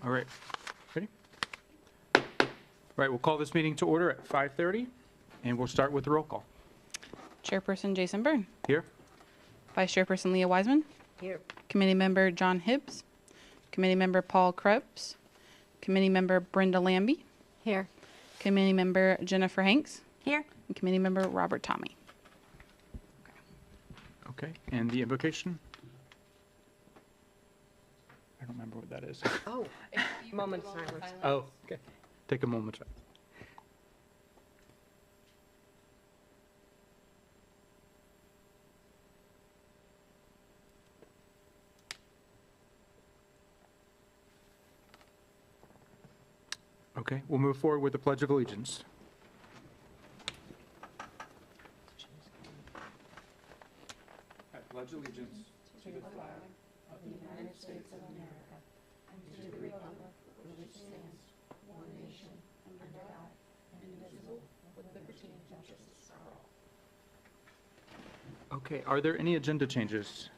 All right, ready? All right, we'll call this meeting to order at 5:30, and we'll start with the roll call. Chairperson Jason Byrne. Here? Vice Chairperson Leah Wiseman. Here. Committee Member John Hibbs. Committee Member Paul Krebs. Committee Member Brenda Lambie. Here. Committee Member Jennifer Hanks. Here. And Committee Member Robert Tommy. Okay, and the invocation? I don't remember what that is. Oh, moment of silence. Oh, okay. Take a moment. Okay, we'll move forward with the Pledge of Allegiance. I pledge allegiance to the flag of the United States of America and to the republic for which stands one nation under God, indivisible, with liberty and justice for all. Okay, are there any agenda changes?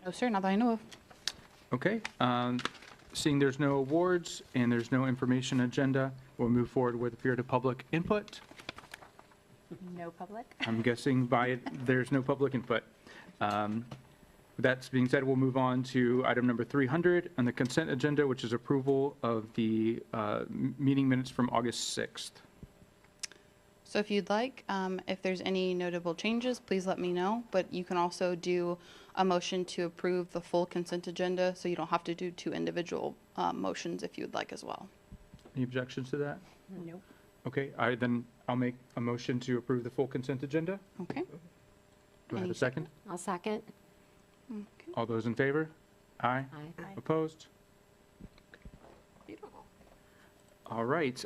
No, sir, not that I know of. Okay, seeing there's no awards and there's no information agenda, we'll move forward with a period of public input. No public? I'm guessing there's no public input. With that being said, we'll move on to item number 300 on the consent agenda, which is approval of the meeting minutes from August 6th. So if you'd like, if there's any notable changes, please let me know. But you can also do a motion to approve the full consent agenda, so you don't have to do two individual motions if you'd like as well. Any objections to that? Nope. Okay, I'll make a motion to approve the full consent agenda. Okay. Do I have Any a second? I'll second. Okay. All those in favor? Aye. Aye. Opposed? Beautiful. All right,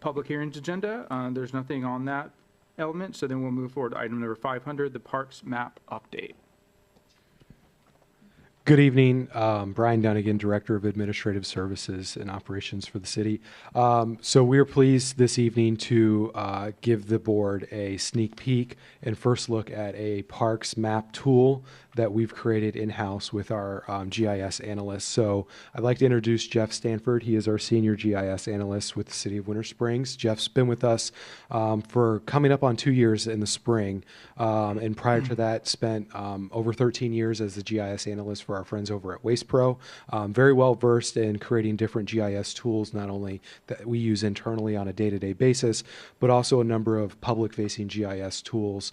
public hearings agenda, there's nothing on that element, so then we'll move forward to item number 500, the Parks Map Update. Good evening, Brian Dunnigan, Director of Administrative Services and Operations for the city. So we're pleased this evening to give the board a sneak peek and first look at a Parks Map tool that we've created in-house with our GIS analyst. So I'd like to introduce Jeff Stanford. He is our senior GIS analyst with the city of Winter Springs. Jeff's been with us for coming up on 2 years in the spring. And prior to that, spent over 13 years as the GIS analyst for our friends over at WastePro. Very well versed in creating different GIS tools, not only that we use internally on a day-to-day basis, but also a number of public-facing GIS tools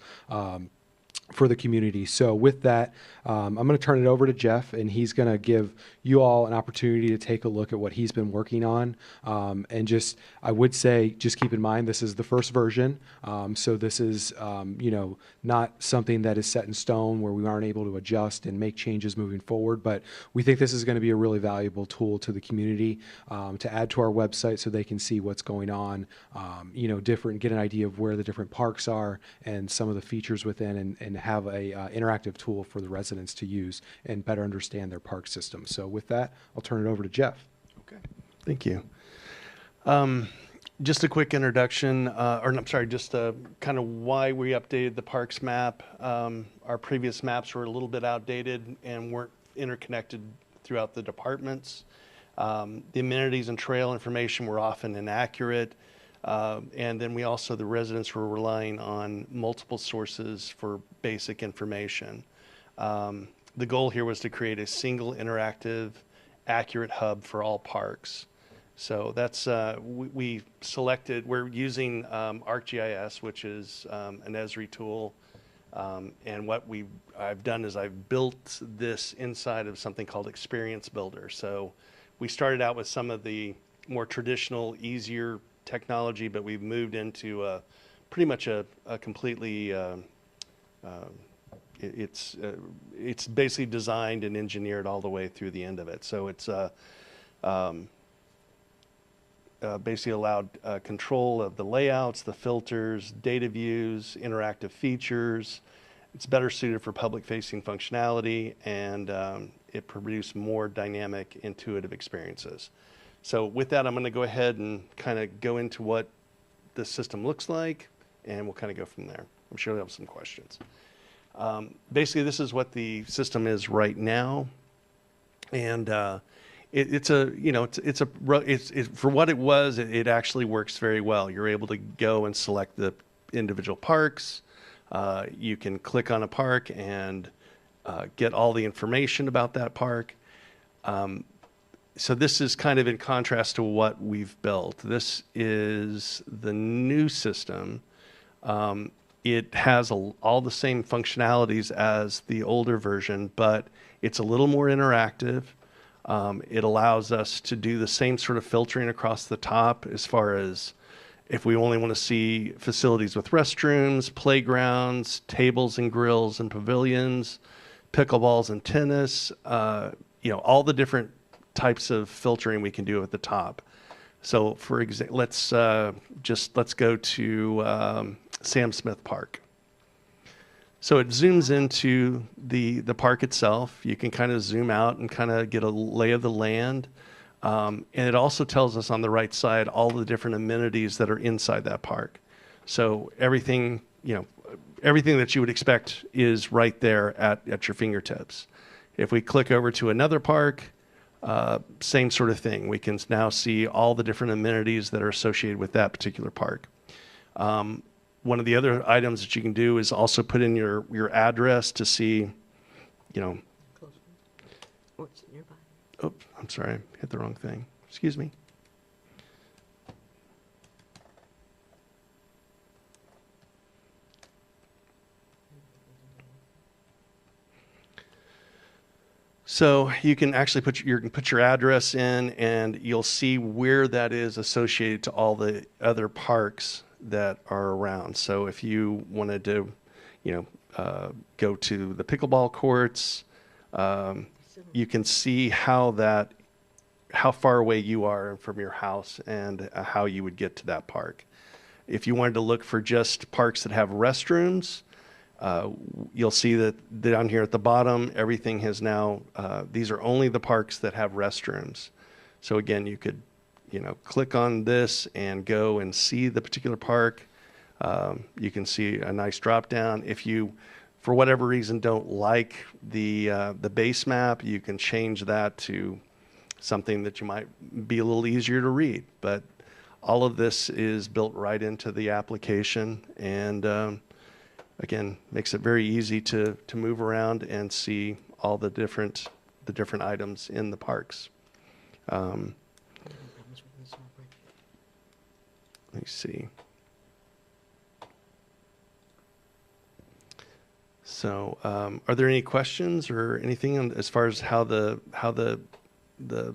for the community. So with that, I'm going to turn it over to Jeff, and he's going to give you all an opportunity to take a look at what he's been working on. And just, I would say, just keep in mind, this is the first version. So this is, not something that is set in stone where we aren't able to adjust and make changes moving forward. But we think this is going to be a really valuable tool to the community to add to our website so they can see what's going on, get an idea of where the different parks are and some of the features within, and have a interactive tool for the residents to use and better understand their park system. So with that, I'll turn it over to Jeff. Okay, thank you. Just a quick introduction, just kind of why we updated the parks map. Our previous maps were a little bit outdated and weren't interconnected throughout the departments. The amenities and trail information were often inaccurate. And then the residents were relying on multiple sources for basic information. The goal here was to create a single interactive, accurate hub for all parks. So that's, we're using ArcGIS, which is an Esri tool. And what I've done is I've built this inside of something called Experience Builder. So we started out with some of the more traditional, easier technology, but we've moved into pretty much a completely, it's basically designed and engineered all the way through the end of it. So it's basically allowed control of the layouts, the filters, data views, interactive features. It's better suited for public-facing functionality, and it produced more dynamic, intuitive experiences. So with that, I'm going to go ahead and kind of go into what the system looks like, and we'll kind of go from there. I'm sure you'll have some questions. Basically, this is what the system is right now. And it's a, you know, it's for what it was, it actually works very well. You're able to go and select the individual parks. You can click on a park and get all the information about that park. So this is kind of in contrast to what we've built. This is the new system. It has all the same functionalities as the older version, but it's a little more interactive. It allows us to do the same sort of filtering across the top as far as if we only want to see facilities with restrooms, playgrounds, tables and grills and pavilions, pickleballs and tennis, you know, all the different types of filtering we can do at the top. So for example, let's go to Sam Smith Park. So it zooms into the park itself. You can kind of zoom out and kind of get a lay of the land. And it also tells us on the right side all the different amenities that are inside that park. So everything, you know, everything that you would expect is right there at your fingertips. If we click over to another park, same sort of thing. We can now see all the different amenities that are associated with that particular park. One of the other items that you can do is also put in your address to see, you know, What's nearby? oh, I'm sorry, I hit the wrong thing. Excuse me. So you can actually put your address in, and you'll see where that is associated to all the other parks that are around. So if you wanted to, you know, go to the pickleball courts, you can see how far away you are from your house and how you would get to that park. If you wanted to look for just parks that have restrooms, you'll see that down here at the bottom, everything has now, these are only the parks that have restrooms. So again, you could, you know, click on this and go and see the particular park. You can see a nice drop down. If you, for whatever reason, don't like the base map, you can change that to something that you might be a little easier to read. But all of this is built right into the application, and again, makes it very easy to move around and see all the different items in the parks. Let me see. So, are there any questions or anything as far as how the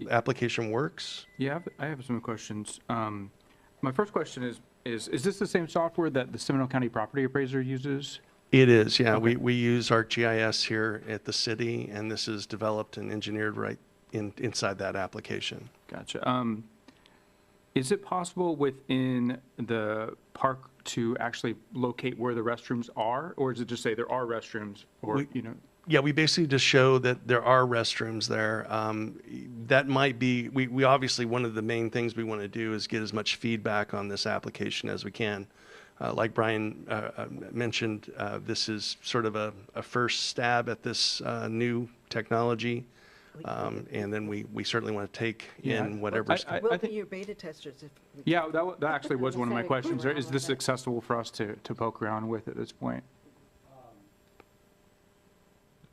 application works? Yeah, I have some questions. My first question is this the same software that the Seminole County Property Appraiser uses? It is, yeah. Okay. We use ArcGIS here at the city, and this is developed and engineered right inside that application. Gotcha. Is it possible within the park to actually locate where the restrooms are, or is it just say there are restrooms, or, you know? Yeah, we basically just show that there are restrooms there. That might be, we obviously, one of the main things we want to do is get as much feedback on this application as we can. Like Brian mentioned, this is sort of a first stab at this new technology. And then we certainly want to take in whatever's. I We'll be think- your beta testers if. Yeah, that actually was one of my Sorry. questions. Is this accessible for us to poke around with at this point?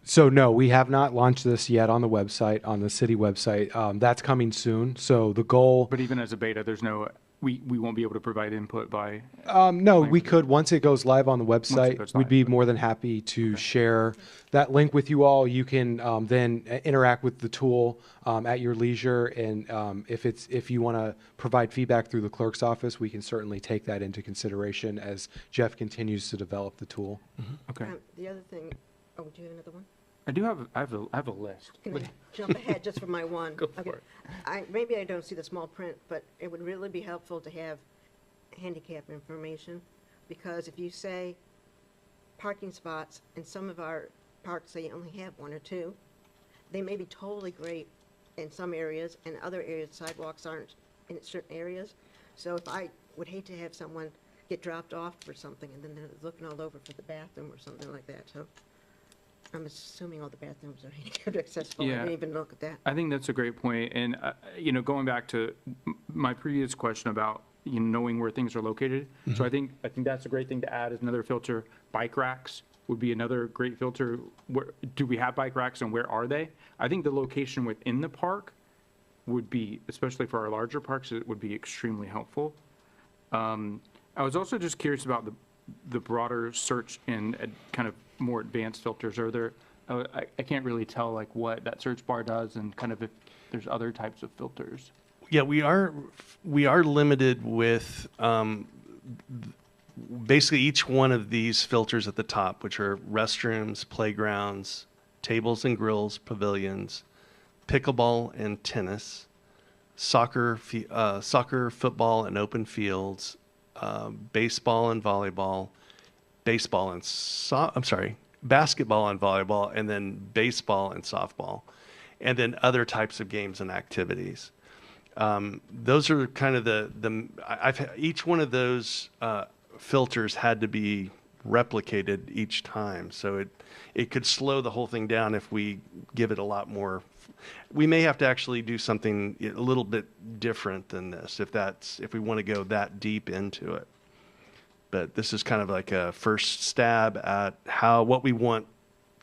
So no, we have not launched this yet on the website, on the city website. That's coming soon. So the goal, But even as a beta, there's no, we won't be able to provide input by, no, we could, once it goes live on the website, goes we'd live, be okay. more than happy to share that link with you all. You can then interact with the tool at your leisure. And if you want to provide feedback through the clerk's office, we can certainly take that into consideration as Jeff continues to develop the tool. okay. The other thing, oh, do you have another one? I have a list. Can I jump ahead just for my one? Go for it. Maybe I don't see the small print, but it would really be helpful to have handicap information, because if you say parking spots, in some of our parks, they only have one or two, they may be totally great in some areas, and other areas sidewalks aren't in certain areas. So if I would hate to have someone get dropped off for something, and then they're looking all over for the bathroom or something like that, so. I'm assuming all the bathrooms are handicapped accessible. I Yeah. didn't even look at that. I think that's a great point. And, going back to my previous question about, knowing where things are located. So I think that's a great thing to add as another filter. Bike racks would be another great filter. Do we have bike racks and where are they? I think the location within the park would be, especially for our larger parks, it would be extremely helpful. I was also just curious about the broader search and kind of more advanced filters. Are there, I can't really tell like what that search bar does and kind of if there's other types of filters. Yeah, we are limited with basically each one of these filters at the top, which are restrooms, playgrounds, tables and grills, pavilions, pickleball and tennis, soccer, football and open fields, baseball and volleyball, basketball and volleyball, and then baseball and softball, and then other types of games and activities. Those are kind of each one of those filters had to be replicated each time. So it could slow the whole thing down if we give it a lot more. We may have to actually do something a little bit different than this if we want to go that deep into it. But this is kind of like a first stab at what we want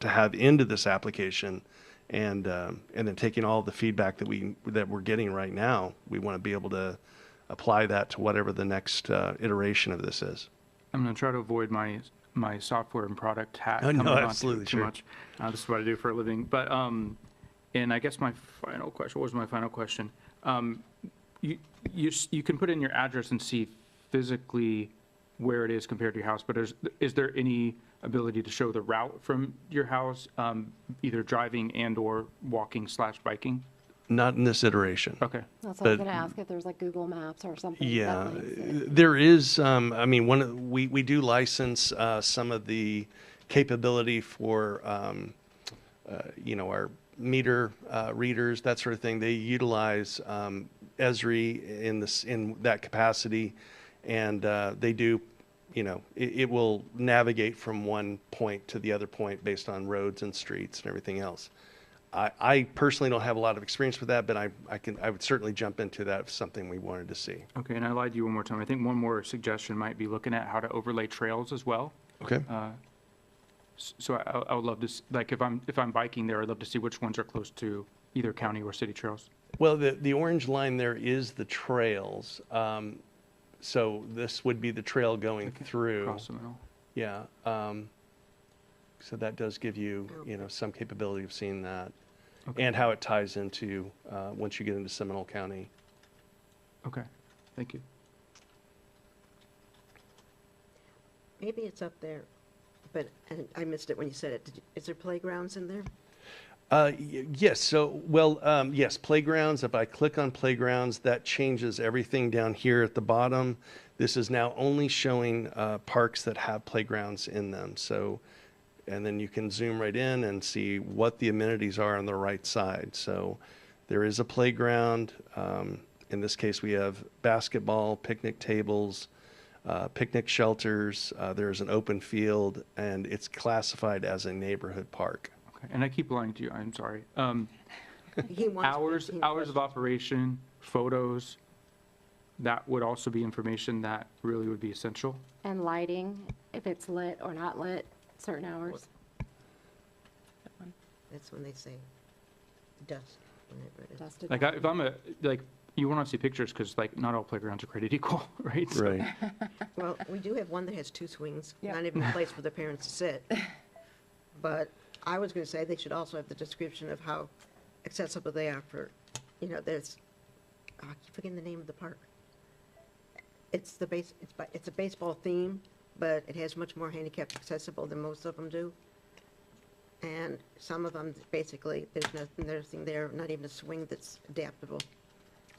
to have into this application. And then taking all the feedback that we're getting right now, we want to be able to apply that to whatever the next iteration of this is. I'm going to try to avoid my software and product hat. Oh, no, coming on absolutely, too sure. much. This is what I do for a living. But and I guess my final question. What was my final question? You can put in your address and see physically where it is compared to your house. But is there any ability to show the route from your house, either driving and or walking / biking? Not in this iteration. Okay. That's what I was But- going to ask, if there's like Google Maps or something. that Yeah, links it. there is. I mean, we do license some of the capability for our meter readers, that sort of thing. They utilize Esri in that capacity, and they do. It will navigate from one point to the other point based on roads and streets and everything else. I personally don't have a lot of experience with that, but I would certainly jump into that if something we wanted to see. Okay, and I lied to you one more time. I think one more suggestion might be looking at how to overlay trails as well. Okay. So I would love to, like, if I'm biking there, I'd love to see which ones are close to either county or city trails. Well, the orange line there is the trails. So this would be the trail going through. Across the middle. Yeah. So that does give you, some capability of seeing that Okay. and how it ties into once you get into Seminole County. Okay, thank you. Maybe it's up there, but and I missed it when you said it. Is there playgrounds in there? Yes. So, yes, playgrounds. If I click on playgrounds, that changes everything down here at the bottom. This is now only showing parks that have playgrounds in them. So, and then you can zoom right in and see what the amenities are on the right side. So there is a playground. In this case, we have basketball, picnic tables, picnic shelters. There's an open field, and it's classified as a neighborhood park. Okay, and I keep lying to you, I'm sorry. He wants 15 Hours of operation, photos, that would also be information that really would be essential. And lighting, if it's lit or not lit, certain hours. That's when they say dusk. Whenever it is. Dusted Like, light. if I'm you want to see pictures, because like, not all playgrounds are created equal, right? So- Right. Well, we do have one that has 2 swings, Yep. not even a place for the parents to sit. But I was going to say they should also have the description of how accessible they are for, there's, I keep forgetting the name of the park. It's a baseball theme, but it has much more handicap accessible than most of them do. And some of them, basically, there's nothing there, not even a swing that's adaptable.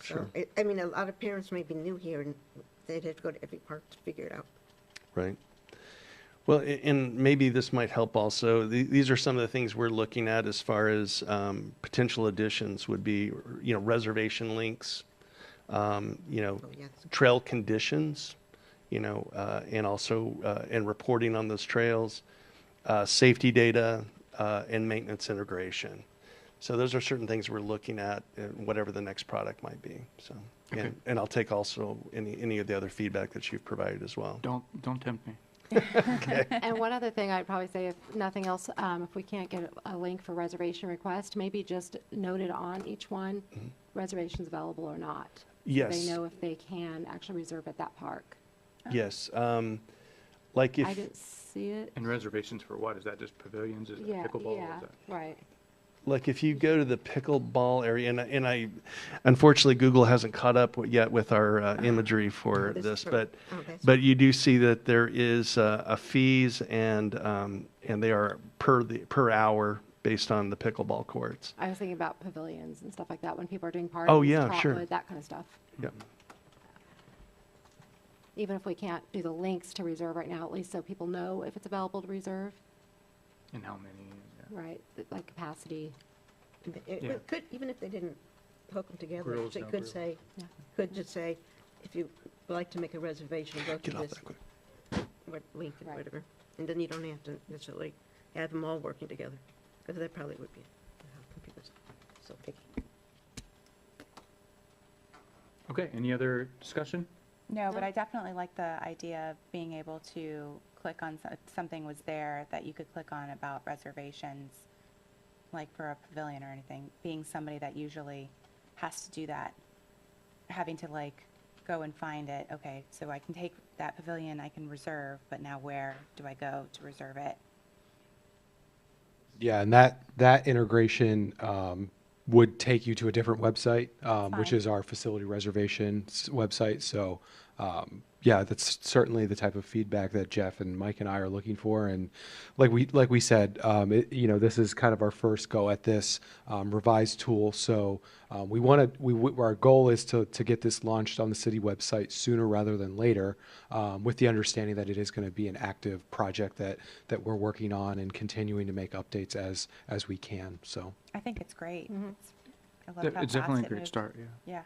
So, Sure. a lot of parents may be new here, and they'd have to go to every park to figure it out. Right. Well, and maybe this might help also. These are some of the things we're looking at as far as potential additions would be, reservation links, Oh, yes. trail conditions, and also and reporting on those trails, safety data, and maintenance integration. So those are certain things we're looking at, whatever the next product might be. So, Okay. and I'll take also any of the other feedback that you've provided as well. Don't tempt me. And one other thing I'd probably say, if nothing else, if we can't get a link for reservation request, maybe just note it on each one, reservations available or not. So Yes. they know if they can actually reserve at that park. Yes. Like I if, didn't see it. And reservations for what? Is that just pavilions? Is it Yeah, pickleball? yeah, Is that? right. like if you go to the pickleball area, and I, unfortunately, Google hasn't caught up yet with our imagery for this, but you do see that there is a fees and they are per hour based on the pickleball courts. I was thinking about pavilions and stuff like that, when people are doing parties. Oh, yeah, sure. Trotwood, that kind of stuff. Yep. Even if we can't do the links to reserve right now, at least so people know if it's available to reserve, And how many? Yeah. right, like capacity. It Yeah. could, even if they didn't hook them together, Grills, they no could grill. say, Yeah. could just say, if you would like to make a reservation, go to Get off this that quick. link or Right. whatever. And then you don't have to necessarily have them all working together, because that probably would be, computers so picky. Okay, any other discussion? No, but I definitely like the idea of being able to click on, if something was there that you could click on about reservations, like for a pavilion or anything, being somebody that usually has to do that, having to like go and find it, okay, so I can take that pavilion, I can reserve, but now where do I go to reserve it? Yeah, and that integration would take you to a different website, which fine. is our facility reservations website. So, yeah, that's certainly the type of feedback that Jeff and Mike and I are looking for. And like we said, this is kind of our first go at this revised tool. So our goal is to get this launched on the city website sooner rather than later, with the understanding that it is going to be an active project that we're working on and continuing to make updates as we can. So. I think it's great. Mm-hmm. I love how It's definitely a fast it great moved. start, yeah. Yeah.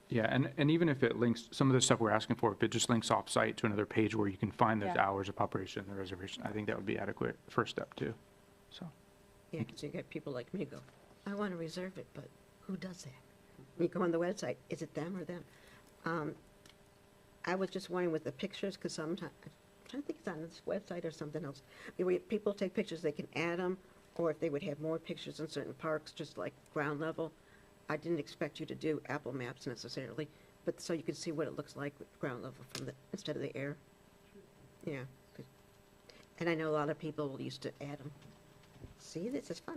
Yeah, and even if it links, some of the stuff we're asking for, if it just links off-site to another page where you can find those Yeah. hours of operation, the reservation, I think that would be adequate first step too. So, Yeah, because you get people like me go, I want to reserve it, but who does that? You go on the website, is it them or them? I was just wondering with the pictures, because sometimes, I'm trying to think it's on this website or something else. Where people take pictures, they can add them, or if they would have more pictures in certain parks, just like ground level. I didn't expect you to do Apple Maps necessarily, but so you could see what it looks like with ground level from instead of the air. Yeah. And I know a lot of people used to add them. See, this is fun.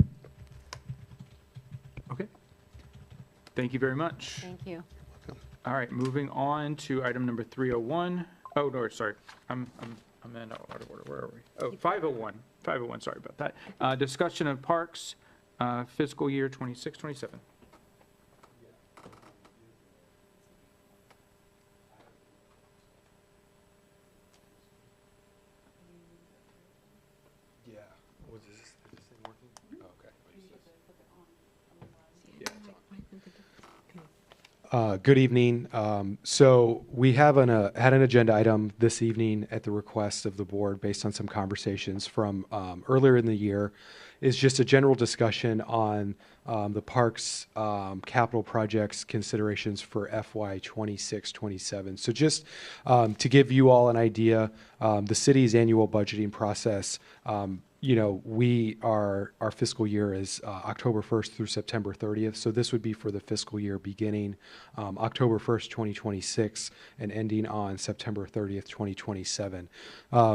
okay. Thank you very much. Thank you. All right, moving on to item number 301. Oh, no, sorry. I'm in out of order. Where are we? Oh, 501. 501, sorry about that. Discussion of parks, fiscal year 26, 27. Yeah. Was this thing working? Okay. Good evening. So we have had an agenda item this evening at the request of the board based on some conversations from earlier in the year. Is just a general discussion on the park's capital projects considerations for FY 26-27. So just to give you all an idea, the city's annual budgeting process, our fiscal year is October 1st through September 30th. So this would be for the fiscal year beginning October 1st, 2026 and ending on September 30th, 2027.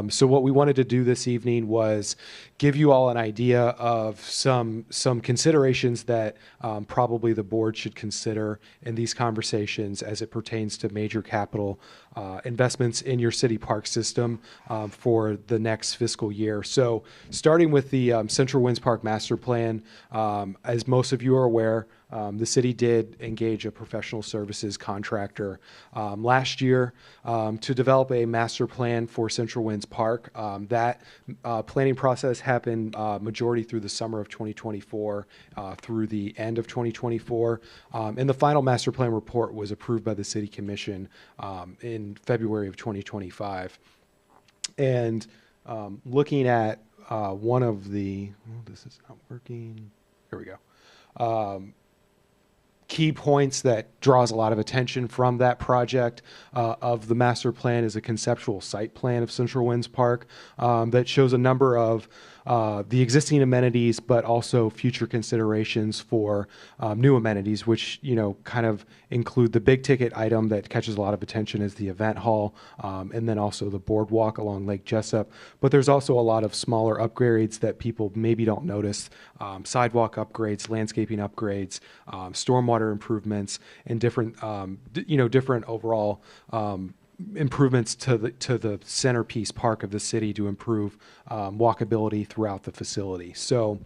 So what we wanted to do this evening was give you all an idea of some considerations that probably the board should consider in these conversations as it pertains to major capital investments in your city park system for the next fiscal year. So starting with the Central Winds Park Master Plan, as most of you are aware, the city did engage a professional services contractor last year to develop a master plan for Central Winds Park. That planning process happened majority through the summer of 2024 through the end of 2024. And the final master plan report was approved by the City Commission in February of 2025. And looking at one of the, oh, this is not working. Here we go. Key points that draws a lot of attention from that project of the master plan is a conceptual site plan of Central Winds Park that shows a number of the existing amenities, but also future considerations for new amenities, which, you know, kind of include the big ticket item that catches a lot of attention is the event hall, and then also the boardwalk along Lake Jessup. But there's also a lot of smaller upgrades that people maybe don't notice, sidewalk upgrades, landscaping upgrades, stormwater improvements, and different, different overall improvements to the centerpiece park of the city to improve walkability throughout the facility. So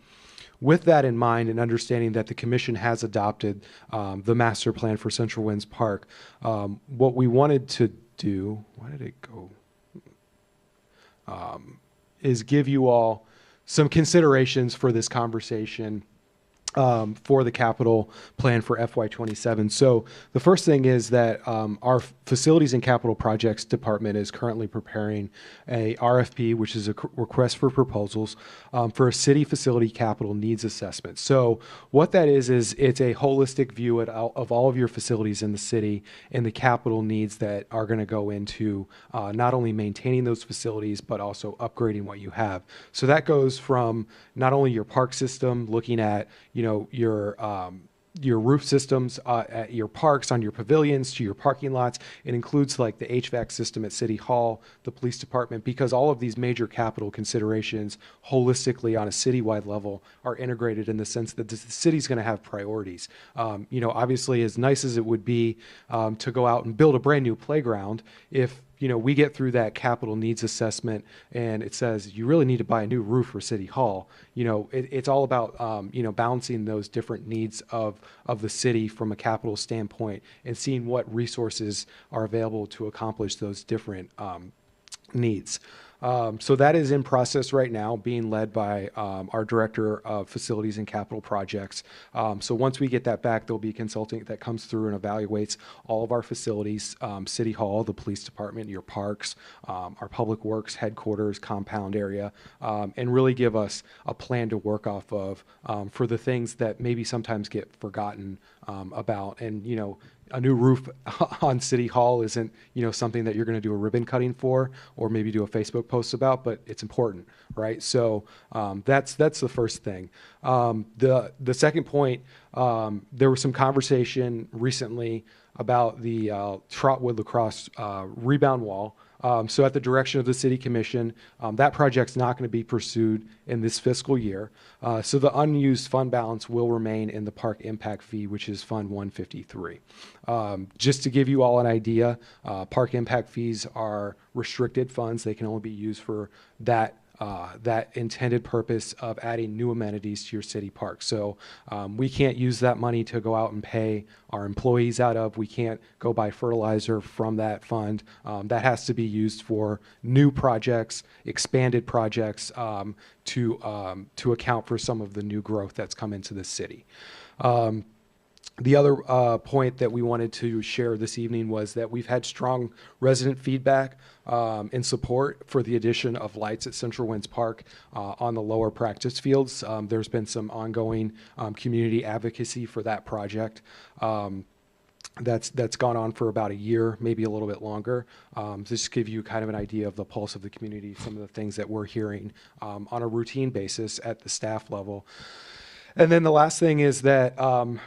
with that in mind and understanding that the commission has adopted the master plan for Central Winds Park, what we wanted to do, why did it go? Is give you all some considerations for this conversation for the capital plan for FY27. So the first thing is that our facilities and capital projects department is currently preparing a RFP, which is a request for proposals for a city facility capital needs assessment. So what that is it's a holistic view of all of your facilities in the city and the capital needs that are going to go into not only maintaining those facilities, but also upgrading what you have. So that goes from not only your park system, looking at, your roof systems at your parks, on your pavilions, to your parking lots. It includes like the HVAC system at City Hall, the police department, because all of these major capital considerations holistically on a citywide level are integrated in the sense that the city's going to have priorities. Obviously, as nice as it would be to go out and build a brand new playground, if we get through that capital needs assessment and it says you really need to buy a new roof for City Hall. It's all about, balancing those different needs of the city from a capital standpoint and seeing what resources are available to accomplish those different needs. So that is in process right now, being led by our Director of Facilities and Capital Projects. So once we get that back, there'll be a consultant that comes through and evaluates all of our facilities, City Hall, the police department, your parks, our public works headquarters, compound area, and really give us a plan to work off of for the things that maybe sometimes get forgotten about. And, a new roof on City Hall isn't, something that you're going to do a ribbon cutting for, or maybe do a Facebook post about, but it's important, right? So that's the first thing. The second point, there was some conversation recently about the Trotwood Lacrosse rebound wall. So at the direction of the City Commission, that project's not going to be pursued in this fiscal year. So the unused fund balance will remain in the park impact fee, which is Fund 153. Just to give you all an idea, park impact fees are restricted funds. They can only be used for that intended purpose of adding new amenities to your city park. So we can't use that money to go out and pay our employees out of. We can't go buy fertilizer from that fund. That has to be used for new projects, expanded projects to account for some of the new growth that's come into the city. The other point that we wanted to share this evening was that we've had strong resident feedback in support for the addition of lights at Central Winds Park on the lower practice fields. There's been some ongoing community advocacy for that project. That's gone on for about a year, maybe a little bit longer. Just to give you kind of an idea of the pulse of the community, some of the things that we're hearing on a routine basis at the staff level. And then the last thing is that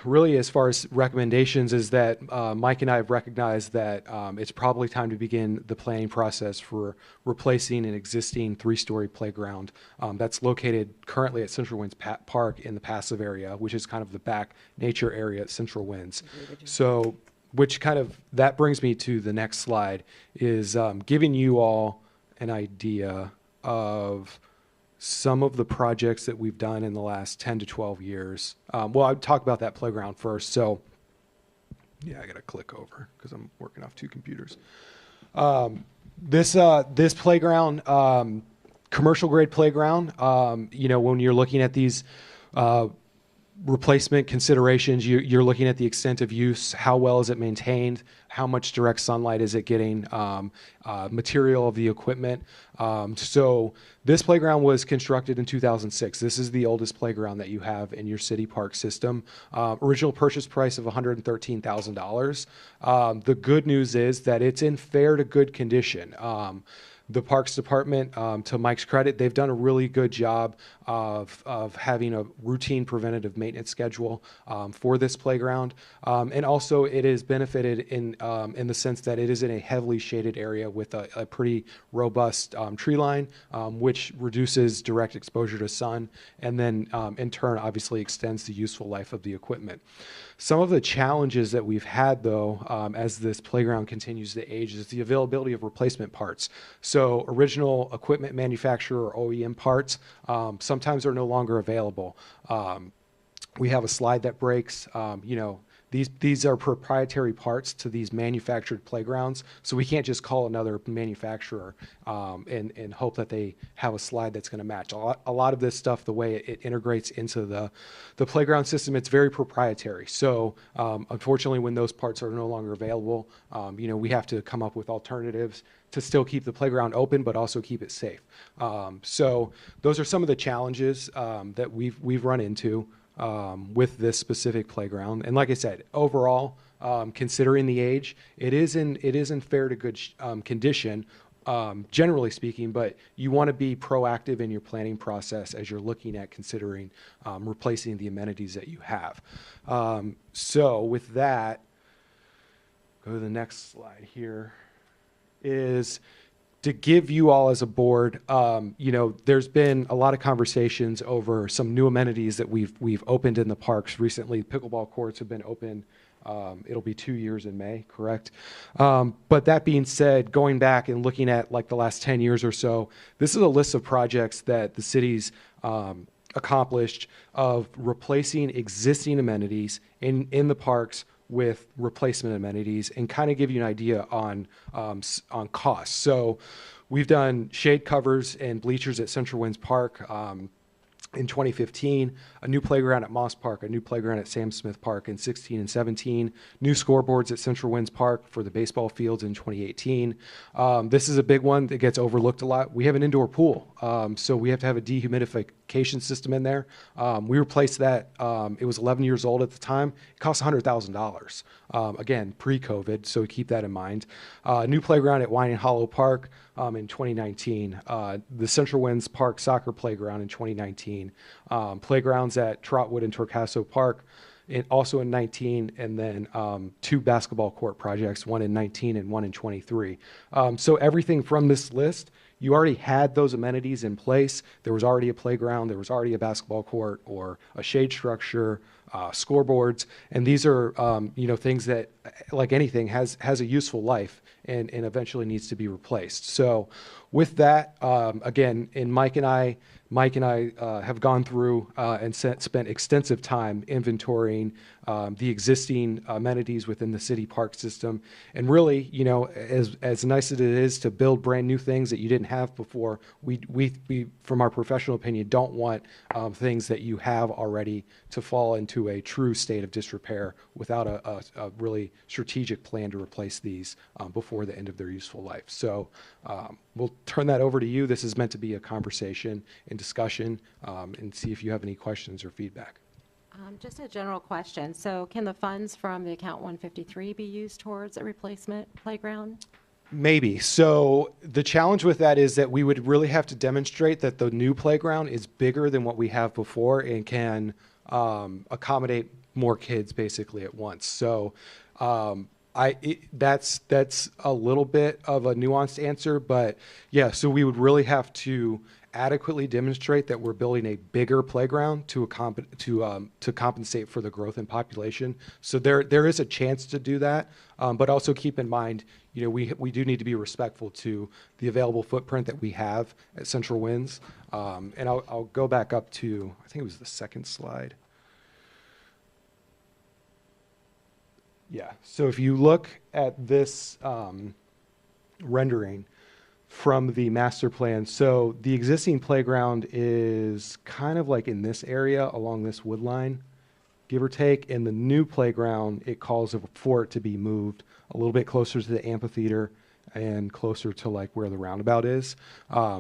really as far as recommendations is that Mike and I have recognized that it's probably time to begin the planning process for replacing an existing 3-story playground that's located currently at Central Winds Park in the passive area, which is kind of the back nature area at Central Winds. So that brings me to the next slide is giving you all an idea of some of the projects that we've done in the last 10 to 12 years. Well, I'll talk about that playground first. So, yeah, I got to click over because I'm working off 2 computers. This playground, commercial grade playground, when you're looking at these replacement considerations, you're looking at the extent of use, how well is it maintained, how much direct sunlight is it getting, material of the equipment. So this playground was constructed in 2006. This is the oldest playground that you have in your city park system. Original purchase price of $113,000. The good news is that it's in fair to good condition. The Parks Department, to Mike's credit, they've done a really good job of having a routine preventative maintenance schedule for this playground. And also it is benefited in the sense that it is in a heavily shaded area with a pretty robust tree line, which reduces direct exposure to sun and then in turn obviously extends the useful life of the equipment. Some of the challenges that we've had, though, as this playground continues to age, is the availability of replacement parts. So original equipment manufacturer or OEM parts sometimes are no longer available. We have a slide that breaks. These are proprietary parts to these manufactured playgrounds, so we can't just call another manufacturer and hope that they have a slide that's going to match. A lot of this stuff, the way it integrates into the playground system, it's very proprietary. So unfortunately, when those parts are no longer available, we have to come up with alternatives to still keep the playground open, but also keep it safe. So those are some of the challenges that we've run into with this specific playground. And like I said, overall, considering the age, it is in fair to good condition, generally speaking, but you want to be proactive in your planning process as you're looking at considering replacing the amenities that you have. So with that, go to the next slide here, is to give you all as a board, there's been a lot of conversations over some new amenities that we've opened in the parks recently. Pickleball courts have been open. It'll be 2 years in May, correct? But that being said, going back and looking at like the last 10 years or so, this is a list of projects that the city's accomplished of replacing existing amenities in the parks with replacement amenities, and kind of give you an idea on costs. So we've done shade covers and bleachers at Central Winds Park in 2015, a new playground at Moss Park, a new playground at Sam Smith Park in 16 and 17, new scoreboards at Central Winds Park for the baseball fields in 2018. This is a big one that gets overlooked a lot. We have an indoor pool, so we have to have a dehumidification system in there. We replaced that. It was 11 years old at the time. It cost $100,000. Again, pre-COVID, so keep that in mind. New playground at Whining Hollow Park in 2019. The Central Winds Park soccer playground in 2019. Playgrounds at Trotwood and Torcaso Park also in 19, and then 2 basketball court projects, one in 19 and one in 23. So everything from this list, you already had those amenities in place. There was already a playground, there was already a basketball court or a shade structure, scoreboards, and these are things that, like anything, has a useful life and eventually needs to be replaced. So with that, again, Mike and I have gone through and spent extensive time inventorying the existing amenities within the city park system. And really, as nice as it is to build brand new things that you didn't have before, we from our professional opinion, don't want things that you have already to fall into a true state of disrepair without a really strategic plan to replace these before the end of their useful life. So we'll turn that over to you. This is meant to be a conversation and discussion, and see if you have any questions or feedback. Just a general question. So can the funds from the account 153 be used towards a replacement playground? Maybe. So the challenge with that is that we would really have to demonstrate that the new playground is bigger than what we have before and can accommodate more kids basically at once. So that's a little bit of a nuanced answer, but yeah, so we would really have to adequately demonstrate that we're building a bigger playground to compensate for the growth in population. So there is a chance to do that, but also keep in mind, we do need to be respectful to the available footprint that we have at Central Winds. And I'll go back up to, I think it was the second slide. Yeah, so if you look at this rendering from the master plan, so the existing playground is kind of like in this area along this wood line. give or take. And the new playground, it calls for it to be moved a little bit closer to the amphitheater and closer to like where the roundabout is.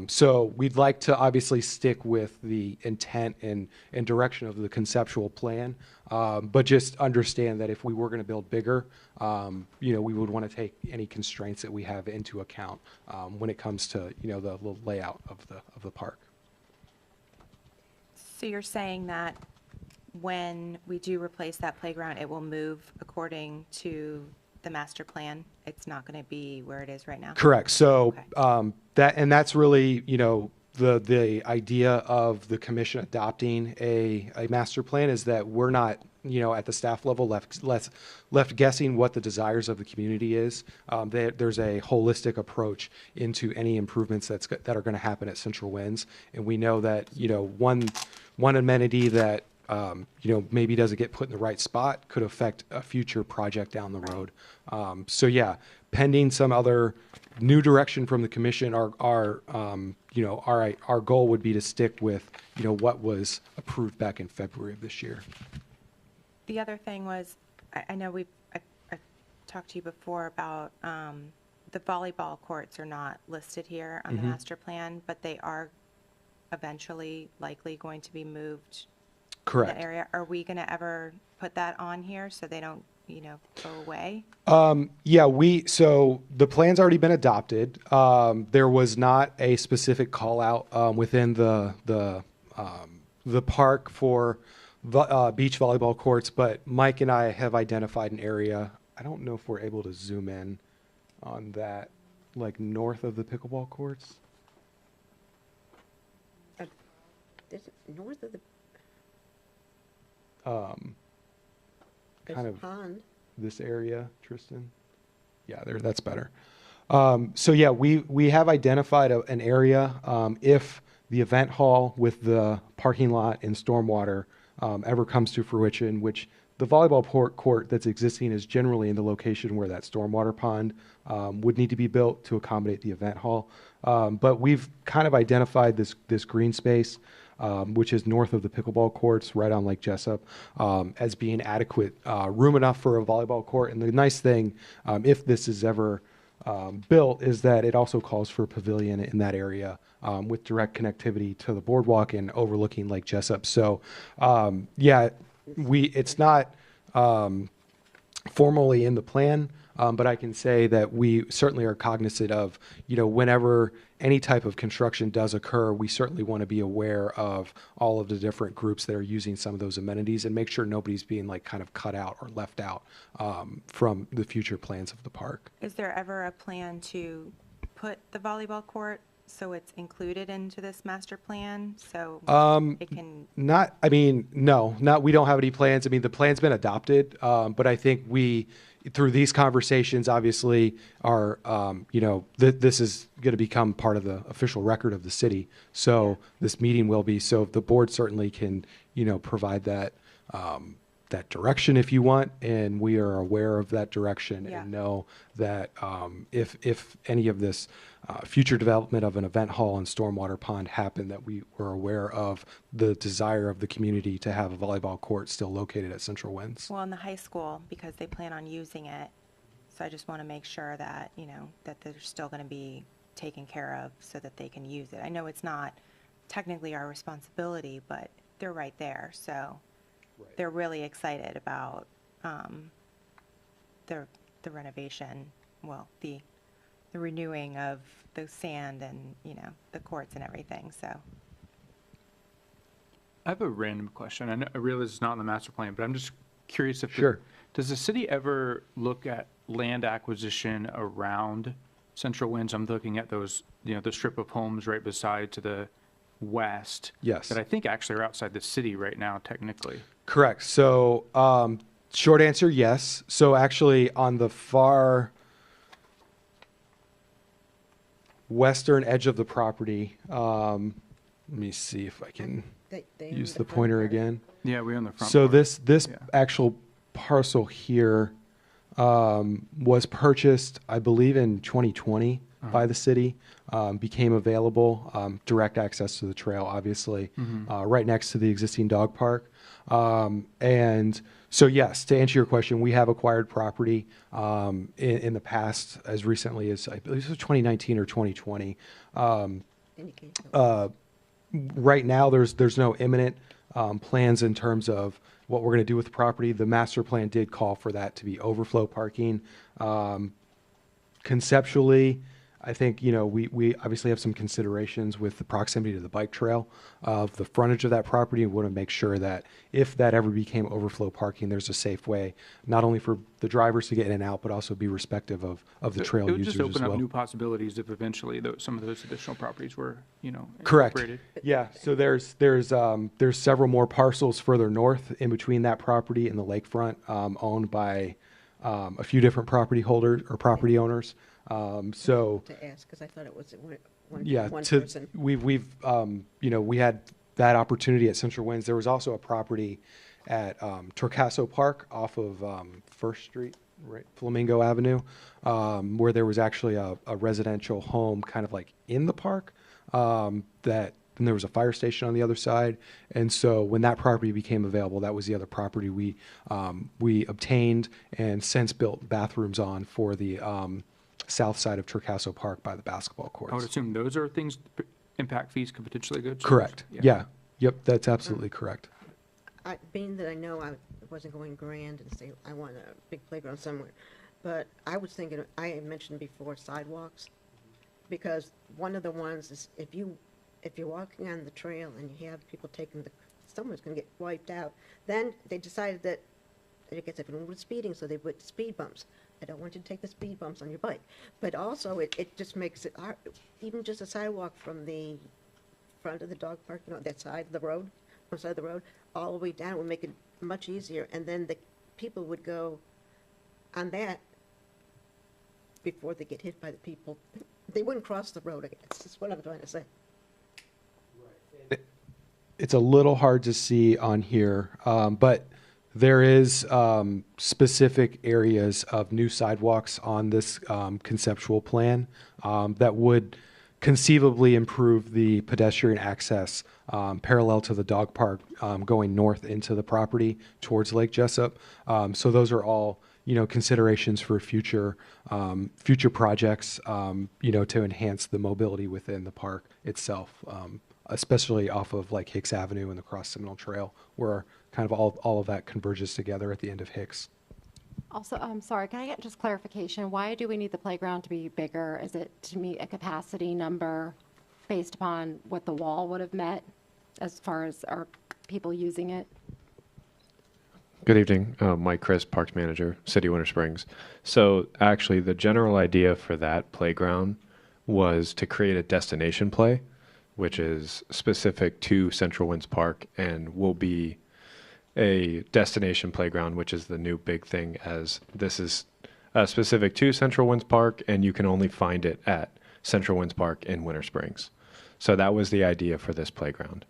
So we'd like to obviously stick with the intent and direction of the conceptual plan, but just understand that if we were going to build bigger, we would want to take any constraints that we have into account when it comes to, the layout of the park. So you're saying that when we do replace that playground, it will move according to the master plan? It's not going to be where it is right now? Correct. So Okay. that's really, the idea of the commission adopting a master plan is that we're not, at the staff level left guessing what the desires of the community is. There's a holistic approach into any improvements that are going to happen at Central Winds, and we know that one amenity that maybe doesn't get put in the right spot could affect a future project down the road. So yeah, pending some other new direction from the commission, our goal would be to stick with, what was approved back in February of this year. The other thing was, I know I talked to you before about the volleyball courts are not listed here on the master plan, but they are eventually likely going to be moved Correct. that area. Are we going to ever put that on here so they don't, go away? Yeah, so the plan's already been adopted. There was not a specific call out within the park for beach volleyball courts, but Mike and I have identified an area. I don't know if we're able to zoom in on that, like north of the pickleball courts. North of the Kind of pond. this area, Tristan. Yeah, that's better. So yeah, we have identified an area. If the event hall with the parking lot and stormwater ever comes to fruition, which the volleyball court that's existing is generally in the location where that stormwater pond would need to be built to accommodate the event hall. But we've kind of identified this green space, which is north of the pickleball courts, right on Lake Jessup, as being adequate room enough for a volleyball court. And the nice thing, if this is ever built, is that it also calls for a pavilion in that area with direct connectivity to the boardwalk and overlooking Lake Jessup. So, yeah, it's not formally in the plan, but I can say that we certainly are cognizant of, whenever any type of construction does occur, we certainly want to be aware of all of the different groups that are using some of those amenities and make sure nobody's being like kind of cut out or left out from the future plans of the park. Is there ever a plan to put the volleyball court so it's included into this master plan? So it can, No, we don't have any plans. I mean, the plan's been adopted, but I think through these conversations, obviously, are, this is going to become part of the official record of the city. So this meeting will be, so the board certainly can, provide that, that direction if you want, and we are aware of that direction Yeah. and know that if any of this future development of an event hall and stormwater pond happen, that we were aware of the desire of the community to have a volleyball court still located at Central Winds. well, in the high school, because they plan on using it. So I just want to make sure that, that they're still going to be taken care of so that they can use it. I know it's not technically our responsibility, but they're right there. So they're really excited about the renovation, well, the renewing of the sand and, the courts and everything, so. I have a random question. I realize it's not in the master plan, but I'm just curious if Sure. does the city ever look at land acquisition around Central Winds? I'm looking at those, the strip of homes right beside to the west. Yes. That I think actually are outside the city right now, technically. Correct. So, short answer, yes. So actually, on the far western edge of the property, let me see if I can They use own the front pointer part. again. Yeah, we're on the front. So part. this Yeah. actual parcel here was purchased, I believe, in 2020. by the city became available. Direct access to the trail, obviously, right next to the existing dog park. And so, yes, to answer your question, we have acquired property in the past, as recently as I believe it was 2019 or 2020. Right now, there's no imminent plans in terms of what we're going to do with the property. The master plan did call for that to be overflow parking. Conceptually, I think, we obviously have some considerations with the proximity to the bike trail of the frontage of that property, and want to make sure that if that ever became overflow parking, there's a safe way, not only for the drivers to get in and out, but also be respective of the trail It would users just as open well. up new possibilities if eventually some of those additional properties were, Correct. incorporated. Yeah, so there's several more parcels further north in between that property and the lakefront, owned by a few different property holders or property owners. So To ask, because I thought it was one yeah, person. we've we had that opportunity at Central Winds. There was also a property at Torcaso Park off of First Street, right, Flamingo Avenue, where there was actually a residential home kind of like in the park, and there was a fire station on the other side. And so when that property became available, that was the other property we obtained and since built bathrooms on for the south side of Torcaso Park by the basketball courts. I would assume those are things, impact fees could potentially go to. Correct. Yeah. Yep. That's absolutely correct. Being that I know I wasn't going grand and say I want a big playground somewhere, but I was thinking, I had mentioned before sidewalks, because one of the ones is if you're walking on the trail and you have people someone's going to get wiped out. Then they decided that, I guess if anyone was speeding, so they put speed bumps. I don't want you to take the speed bumps on your bike. But also, it just makes it hard, even just a sidewalk from the front of the dog park, that side of the road, one side of the road, all the way down would make it much easier. And then the people would go on that before they get hit by the people. They wouldn't cross the road, I guess. That's what I'm trying to say. It's a little hard to see on here, but there is specific areas of new sidewalks on this conceptual plan that would conceivably improve the pedestrian access parallel to the dog park going north into the property towards Lake Jessup. So those are all considerations for future projects to enhance the mobility within the park itself, especially off of like Hicks Avenue and the Cross Seminole Trail, where kind of all of that converges together at the end of Hicks. Also, I'm sorry, can I get just clarification? Why do we need the playground to be bigger? Is it to meet a capacity number based upon what the wall would have met as far as our people using it? Good evening, Mike Chris, Parks Manager, City Winter Springs. So actually the general idea for that playground was to create a destination play, which is specific to Central Winds Park and will be a destination playground, which is the new big thing, as this is specific to Central Winds Park and you can only find it at Central Winds Park in Winter Springs. So that was the idea for this playground.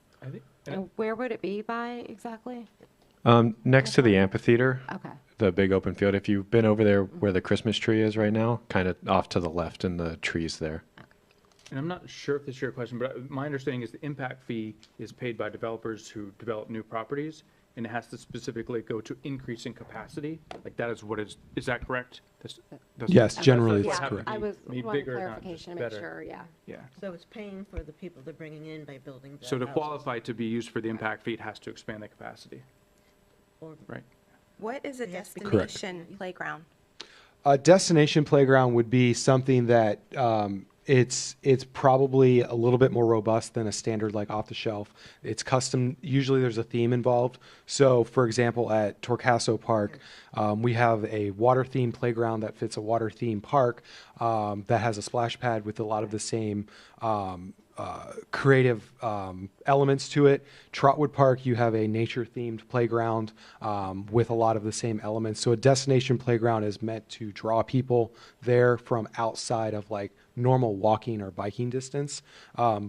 And where would it be by exactly? Next to the amphitheater, Okay. the big open field. If you've been over there where the Christmas tree is right now, kind of off to the left in the trees there. And I'm not sure if this is your question, but my understanding is the impact fee is paid by developers who develop new properties, and it has to specifically go to increasing capacity. Like that is what is that correct? Yes, generally That's it's what correct. I was Made wanting bigger, not just clarification to make better. sure, yeah. Yeah. So it's paying for the people they're bringing in by building the So to houses. qualify to be used for the impact fee, it has to expand the capacity, Or- right? What is a It has to be Correct. destination playground? A destination playground would be something that it's probably a little bit more robust than a standard like off the shelf. It's custom. Usually there's a theme involved. So for example, at Torcaso Park, we have a water themed playground that fits a water themed park that has a splash pad with a lot of the same creative elements to it. Trotwood Park, you have a nature-themed playground with a lot of the same elements. So a destination playground is meant to draw people there from outside of like normal walking or biking distance.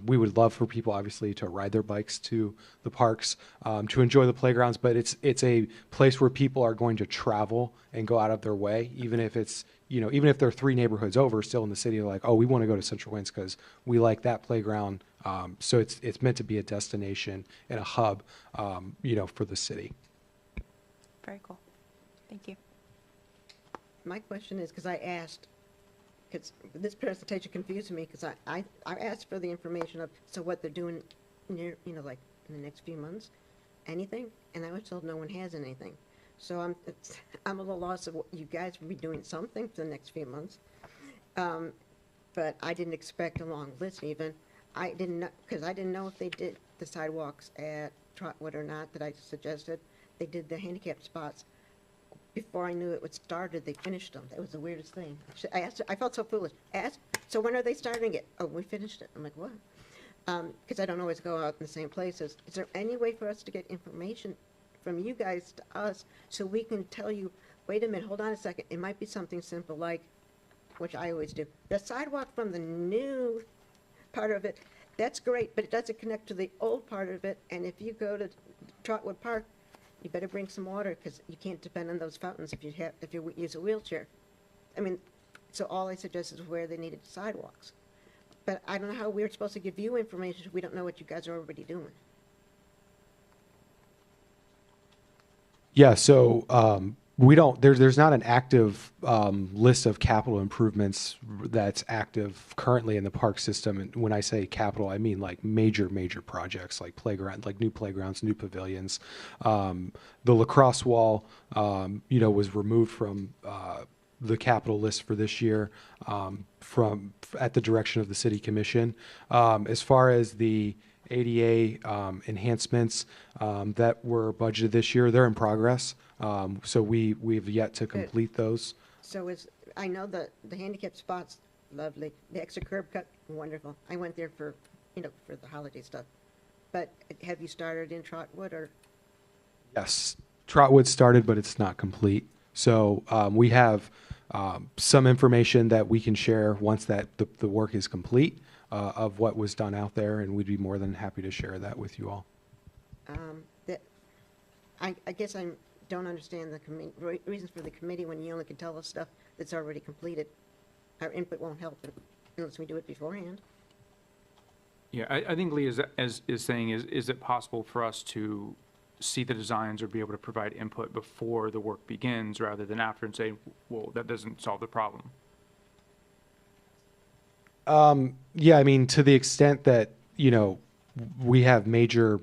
We would love for people obviously to ride their bikes to the parks, to enjoy the playgrounds, but it's a place where people are going to travel and go out of their way, even if it's even if they're 3 neighborhoods over, still in the city, like, oh, we want to go to Central Winds because we like that playground. So it's meant to be a destination and a hub, for the city. Very cool. Thank you. My question is, because I asked, because this presentation confused me, because I asked for the information of, so what they're doing near, like in the next few months, anything? And I was told no one has anything. So I'm a little lost of what you guys will be doing something for the next few months. But I didn't expect a long list even. I didn't know, because I didn't know if they did the sidewalks at Trotwood or not that I suggested. They did the handicap spots. Before I knew it was started, they finished them. That was the weirdest thing. I asked, I felt so foolish. Asked, so when are they starting it? Oh, we finished it. I'm like, what? Because I don't always go out in the same places. Is there any way for us to get information from you guys to us so we can tell you, wait a minute, hold on a second, it might be something simple like, which I always do, the sidewalk from the new part of it, that's great, but it doesn't connect to the old part of it, and if you go to Trotwood Park, you better bring some water, because you can't depend on those fountains if you use a wheelchair. I mean, so all I suggest is where they needed sidewalks. But I don't know how we're supposed to give you information if we don't know what you guys are already doing. Yeah, so we don't, there's not an active list of capital improvements that's active currently in the park system. And when I say capital, I mean like major projects like playground, like new playgrounds, new pavilions. The lacrosse wall, was removed from the capital list for this year at the direction of the city commission. As far as the ADA enhancements that were budgeted this year, they're in progress. So we've yet to complete those. So I know the handicap spots, lovely. The extra curb cut, wonderful. I went there for the holiday stuff. But have you started in Trotwood or? Yes, Trotwood started, but it's not complete. So we have some information that we can share once that the work is complete of what was done out there, and we'd be more than happy to share that with you all. I guess I don't understand the reasons for the committee when you only can tell us stuff that's already completed. Our input won't help unless we do it beforehand. Yeah, I think Lee is saying, is it possible for us to see the designs or be able to provide input before the work begins rather than after and say, well, that doesn't solve the problem? Yeah, I mean, to the extent that, we have major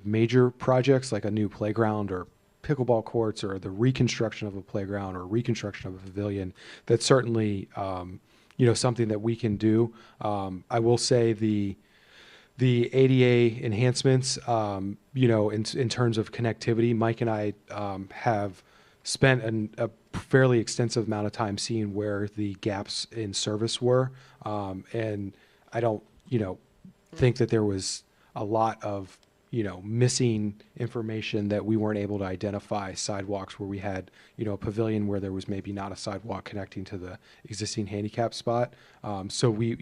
projects like a new playground or pickleball courts or the reconstruction of a playground or reconstruction of a pavilion, that's certainly, something that we can do. I will say the ADA enhancements, in terms of connectivity, Mike and I have spent a fairly extensive amount of time seeing where the gaps in service were. And I don't, think that there was a lot of, missing information that we weren't able to identify sidewalks where we had, a pavilion where there was maybe not a sidewalk connecting to the existing handicap spot. So we,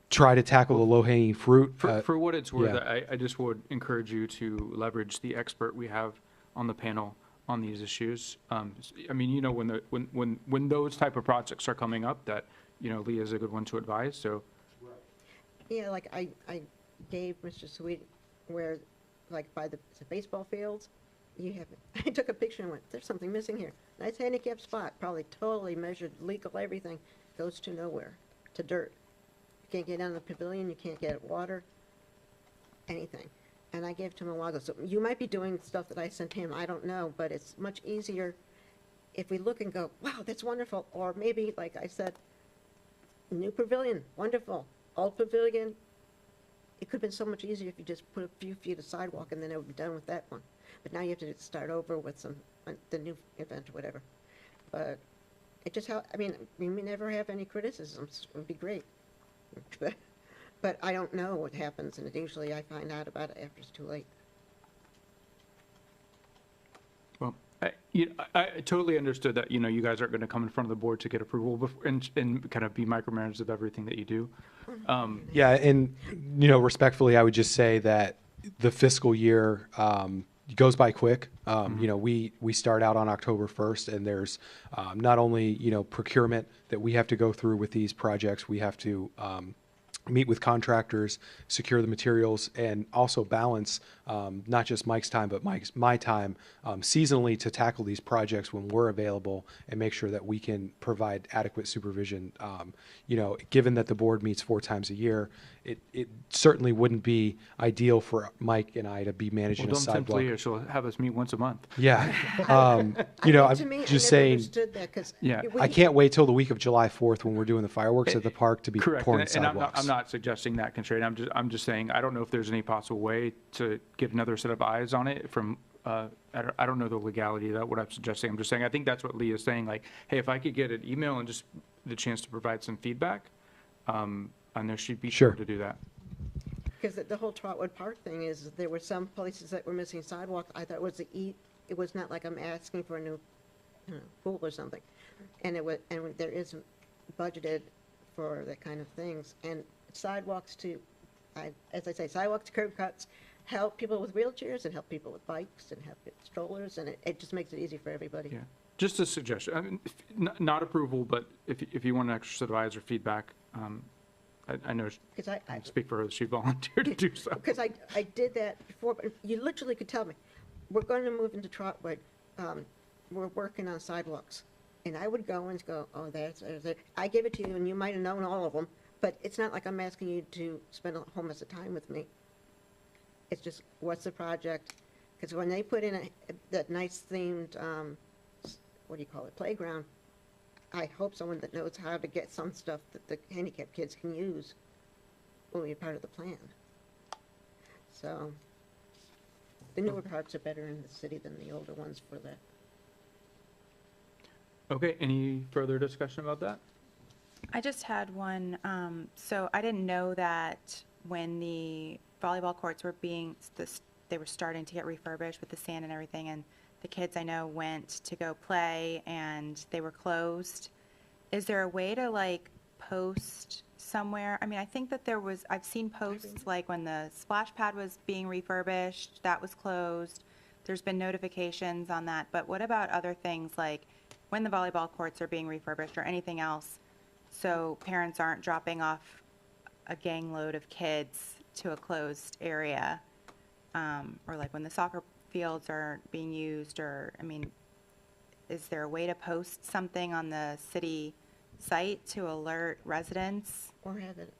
try to tackle the low-hanging fruit. For what it's worth, yeah. I just would encourage you to leverage the expert we have on the panel on these issues. I mean, when those type of projects are coming up, that Lee is a good one to advise. So, Yeah, like I gave Mr. Sweet where, like by the baseball fields, I took a picture and went, there's something missing here. Nice handicap spot, probably totally measured, legal, everything, goes to nowhere, to dirt. You can't get down the pavilion, you can't get at water, anything. And I gave to him a while ago. So you might be doing stuff that I sent him, I don't know, but it's much easier if we look and go, wow, that's wonderful. Or maybe, like I said, new pavilion, wonderful. Old pavilion, it could have been so much easier if you just put a few feet of sidewalk and then it would be done with that one. But now you have to start over with the new event or whatever. But it just we may never have any criticisms. It would be great. But I don't know what happens, and usually I find out about it after it's too late. well, I totally understood that, you guys aren't going to come in front of the board to get approval and kind of be micromanagers of everything that you do. Yeah, and respectfully, I would just say that the fiscal year goes by quick. You know, we start out on October 1st, and there's not only, you know, procurement that we have to go through with these projects, we have to meet with contractors, secure the materials, and also balance not just Mike's time, but my time seasonally to tackle these projects when we're available and make sure that we can provide adequate supervision. You know, given that the board meets 4 times a year, it certainly wouldn't be ideal for Mike and I to be managing Well, a don't tempt sidewalk. Leah, she'll have us meet once a month. Yeah. You know, To me, I'm I just never saying, understood that, 'cause Yeah. I can't wait till the week of July 4th when we're doing the fireworks at the park to be Correct, pouring and sidewalks. I'm not suggesting that constraint, I'm just saying, I don't know if there's any possible way to get another set of eyes on it from, I don't know the legality of that, what I'm suggesting, I'm just saying, I think that's what Leah's saying, like, hey, if I could get an email and just the chance to provide some feedback, and there should be Sure. people to do that. because the whole Trotwood Park thing is, there were some places that were missing sidewalks. I thought it was it was not like I'm asking for a new, you know, pool or something. And there isn't budgeted for that kind of things. And sidewalks as I say, sidewalks, curb cuts, help people with wheelchairs and help people with bikes and help with strollers, and it just makes it easy for everybody. Yeah, just a suggestion, I mean, not approval, but if you want an extra set of eyes or feedback, I know, Because I speak for her, she volunteered to do so. Because I did that before, but you literally could tell me, we're going to move into Trotwood, we're working on sidewalks. And I would go, oh, there's it. I give it to you, and you might have known all of them, but it's not like I'm asking you to spend a whole mess of time with me. It's just, what's the project? Because when they put in that nice themed, what do you call it, playground, I hope someone that knows how to get some stuff that the handicapped kids can use will be a part of the plan. So, the newer parks are better in the city than the older ones for that. Okay, any further discussion about that? I just had one, so I didn't know that when the volleyball courts were they were starting to get refurbished with the sand and everything, and the kids I know went to go play and they were closed. Is there a way to like post somewhere? I mean, I think that I've seen posts like when the splash pad was being refurbished, that was closed. There's been notifications on that, but what about other things like when the volleyball courts are being refurbished or anything else? So parents aren't dropping off a gang load of kids to a closed area, or like when the soccer fields are being used, or, I mean, is there a way to post something on the city site to alert residents? Or have it,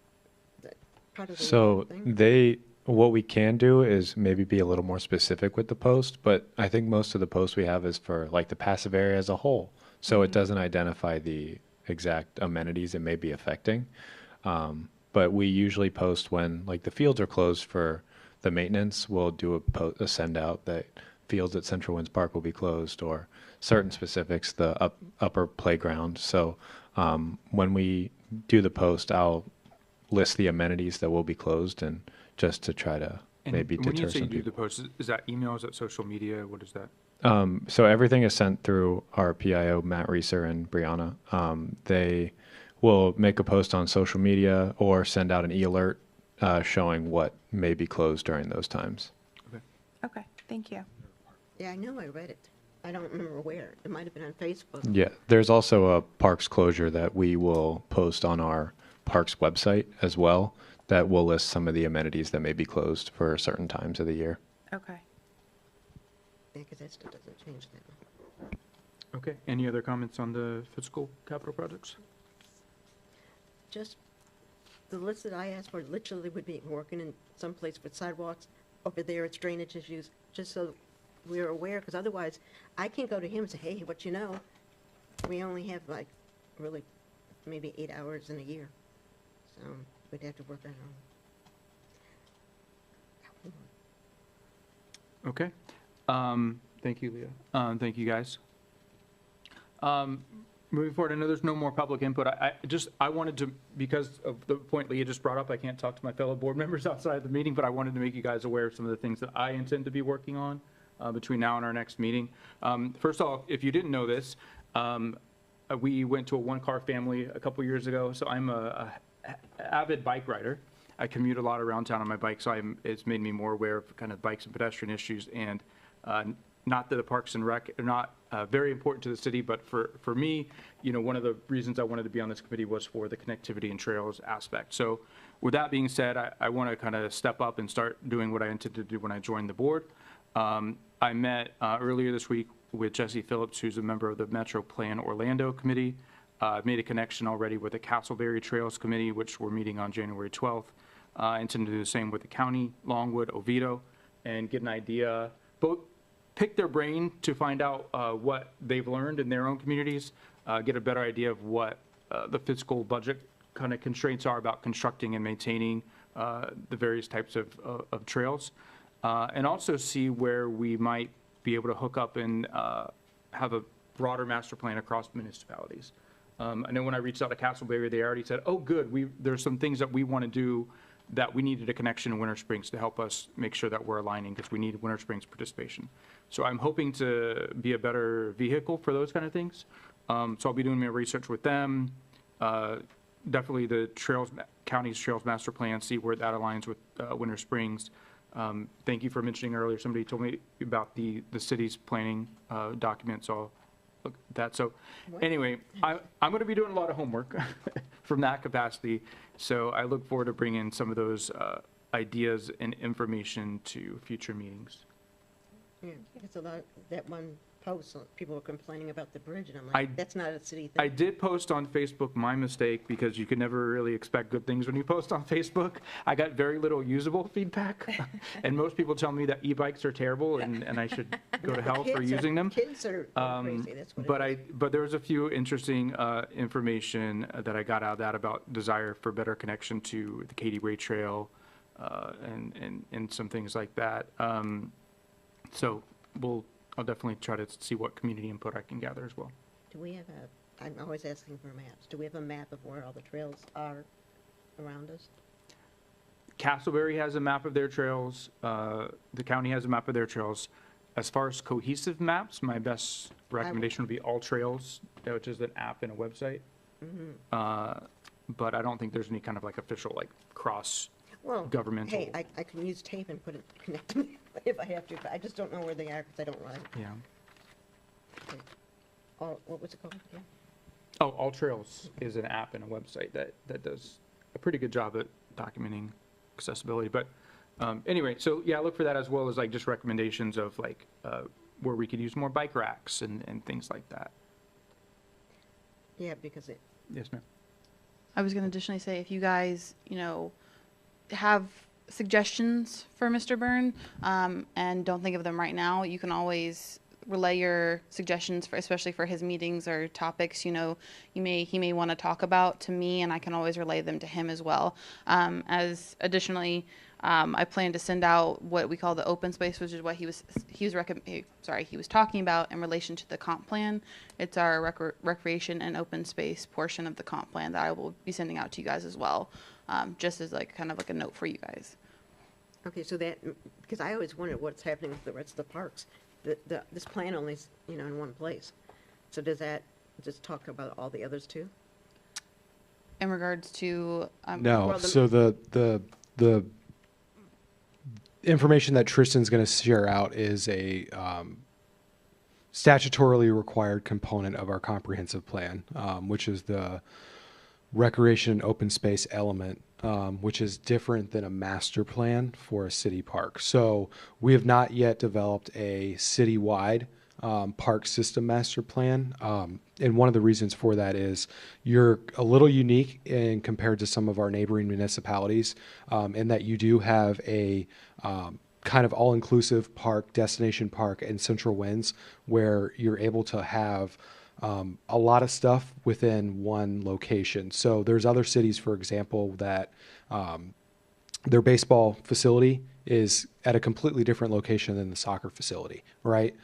part of the So thing. what we can do is maybe be a little more specific with the post, but I think most of the posts we have is for like the passive area as a whole. So it doesn't identify the exact amenities it may be affecting. But we usually post when like the fields are closed for the maintenance. We'll do a send out that fields at Central Winds Park will be closed, or certain specifics, the upper playground. So when we do the post, I'll list the amenities that will be closed, and just to try to And maybe when you deter say some you do the people. post, is that email, is that social media, what is that? So everything is sent through our PIO, Matt Reeser and Brianna. They will make a post on social media or send out an e-alert showing what may be closed during those times. Okay, thank you. Yeah, I know I read it. I don't remember where. It might have been on Facebook. Yeah, there's also a parks closure that we will post on our parks website as well that will list some of the amenities that may be closed for certain times of the year. Okay. Yeah, because that still doesn't change that. Okay, any other comments on the fiscal capital projects? Just, the list that I asked for literally would be working in some place with sidewalks. Over there, it's drainage issues, just so we're aware, because otherwise, I can't go to him and say, hey, what you know? We only have like, really, maybe 8 hours in a year. So we'd have to work on our own. Okay. Thank you, Leah. Thank you, guys. Moving forward, I know there's no more public input. I wanted to, because of the point Leah just brought up, I can't talk to my fellow board members outside of the meeting, but I wanted to make you guys aware of some of the things that I intend to be working on between now and our next meeting. First off, if you didn't know this, we went to a one-car family a couple years ago, so I'm a avid bike rider. I commute a lot around town on my bike, so it's made me more aware of kind of bikes and pedestrian issues. And Not that the Parks and Rec are not very important to the city, but for me, one of the reasons I wanted to be on this committee was for the connectivity and trails aspect. So with that being said, I want to kind of step up and start doing what I intended to do when I joined the board. I met earlier this week with Jesse Phillips, who's a member of the Metro Plan Orlando Committee. I've made a connection already with the Castleberry Trails Committee, which we're meeting on January 12th. I intend to do the same with the county, Longwood, Oviedo, and get an idea, both pick their brain to find out what they've learned in their own communities, get a better idea of what the fiscal budget kind of constraints are about constructing and maintaining the various types of trails, and also see where we might be able to hook up and have a broader master plan across municipalities. I know when I reached out to Castleberry, they already said, oh, good, there's some things that we want to do that we needed a connection in Winter Springs to help us make sure that we're aligning because we need Winter Springs participation. So I'm hoping to be a better vehicle for those kind of things. So I'll be doing my research with them. Definitely the county's Trails Master Plan, see where that aligns with Winter Springs. Thank you for mentioning earlier, somebody told me about the city's planning document, so I'll look at that. So anyway, I'm going to be doing a lot of homework from that capacity. So I look forward to bringing some of those ideas and information to future meetings. Yeah, because a lot, that one post, people were complaining about the bridge, and I'm I- like, that's not a city I thing. did post on Facebook, my mistake, because you can never really expect good things when you post on Facebook. I got very little usable feedback, and most people tell me that e-bikes are terrible and I should go to hell for Kids are- using them. Kids are crazy, that's what But it is. but there was a few interesting information that I got out of that about desire for better connection to the Katy Way Trail and some things like that. So I'll definitely try to see what community input I can gather as well. Do we have I'm always asking for maps. Do we have a map of where all the trails are around us? Castleberry has a map of their trails. The county has a map of their trails. As far as cohesive maps, my best recommendation would be All Trails, which is an app and a website. But I don't think there's any kind of like official like cross. Well, Governmental. hey, I can use tape and connect them if I have to, but I just don't know where they are because I don't ride. Yeah. What was it called? Yeah. Oh, All Trails is an app and a website that does a pretty good job at documenting accessibility. But anyway, so yeah, look for that as well as like just recommendations of like where we could use more bike racks and things like that. Yeah, because Yes, ma'am. I was going to additionally say, if you guys, have suggestions for Mr. Byrne, and don't think of them right now, you can always relay your suggestions for, especially for his meetings or topics, he may want to talk about to me, and I can always relay them to him as well. As additionally, I plan to send out what we call the open space, which is what he was talking about in relation to the comp plan. It's our recreation and open space portion of the comp plan that I will be sending out to you guys as well, just as like kind of like a note for you guys. okay, so that, because I always wondered what's happening with the rest of the parks. This plan only is, in one place. So does that just talk about all the others too? In regards to No, Well, so the information that Tristan's going to share out is a statutorily required component of our comprehensive plan, which is the recreation and open space element, which is different than a master plan for a city park. So we have not yet developed a citywide park system master plan. And one of the reasons for that is you're a little unique in compared to some of our neighboring municipalities, in that you do have a kind of all-inclusive park, destination park, and Central Winds, where you're able to have a lot of stuff within one location. So there's other cities, for example, that their baseball facility is at a completely different location than the soccer facility, right?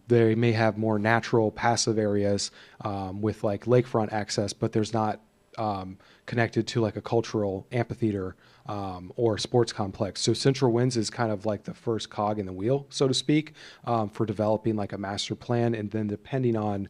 They may have more natural passive areas with like lakefront access, but there's not connected to like a cultural amphitheater or sports complex. So Central Winds is kind of like the first cog in the wheel, so to speak, for developing like a master plan. And then depending on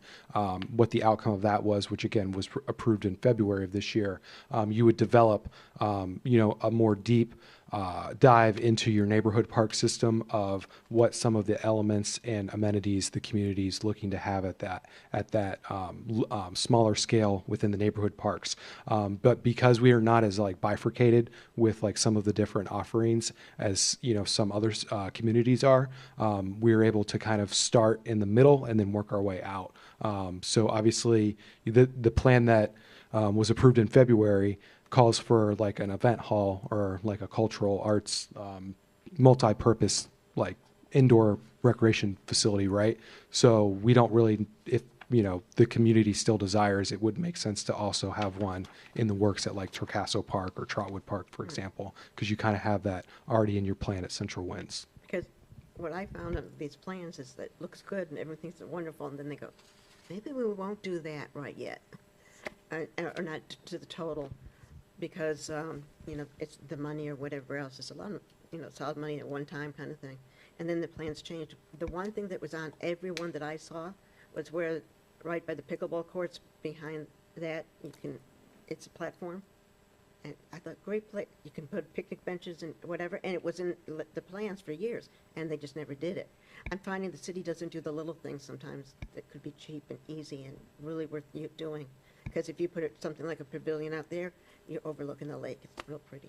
what the outcome of that was, which again was approved in February of this year, you would develop, a more deep dive into your neighborhood park system of what some of the elements and amenities the community is looking to have at that smaller scale within the neighborhood parks. But because we are not as like bifurcated with like some of the different offerings as some other communities are, we are able to kind of start in the middle and then work our way out. So obviously the plan that was approved in February calls for like an event hall or like a cultural arts multi-purpose like indoor recreation facility, right? So we don't really, if the community still desires, it would make sense to also have one in the works at like Torcaso Park or Trotwood Park, for example, because you kind of have that already in your plan at Central Winds. Because what I found of these plans is that it looks good and everything's wonderful, and then they go, maybe we won't do that right yet, or not to the total, because, it's the money or whatever else. It's a lot of, it's all money at one time kind of thing. And then the plans changed. The one thing that was on every one that I saw was where, right by the pickleball courts, behind that, it's a platform. And I thought, great place, you can put picnic benches and whatever, and it was in the plans for years, and they just never did it. I'm finding the city doesn't do the little things sometimes that could be cheap and easy and really worth you doing. Because if you put something like a pavilion out there, you're overlooking the lake. It's real pretty.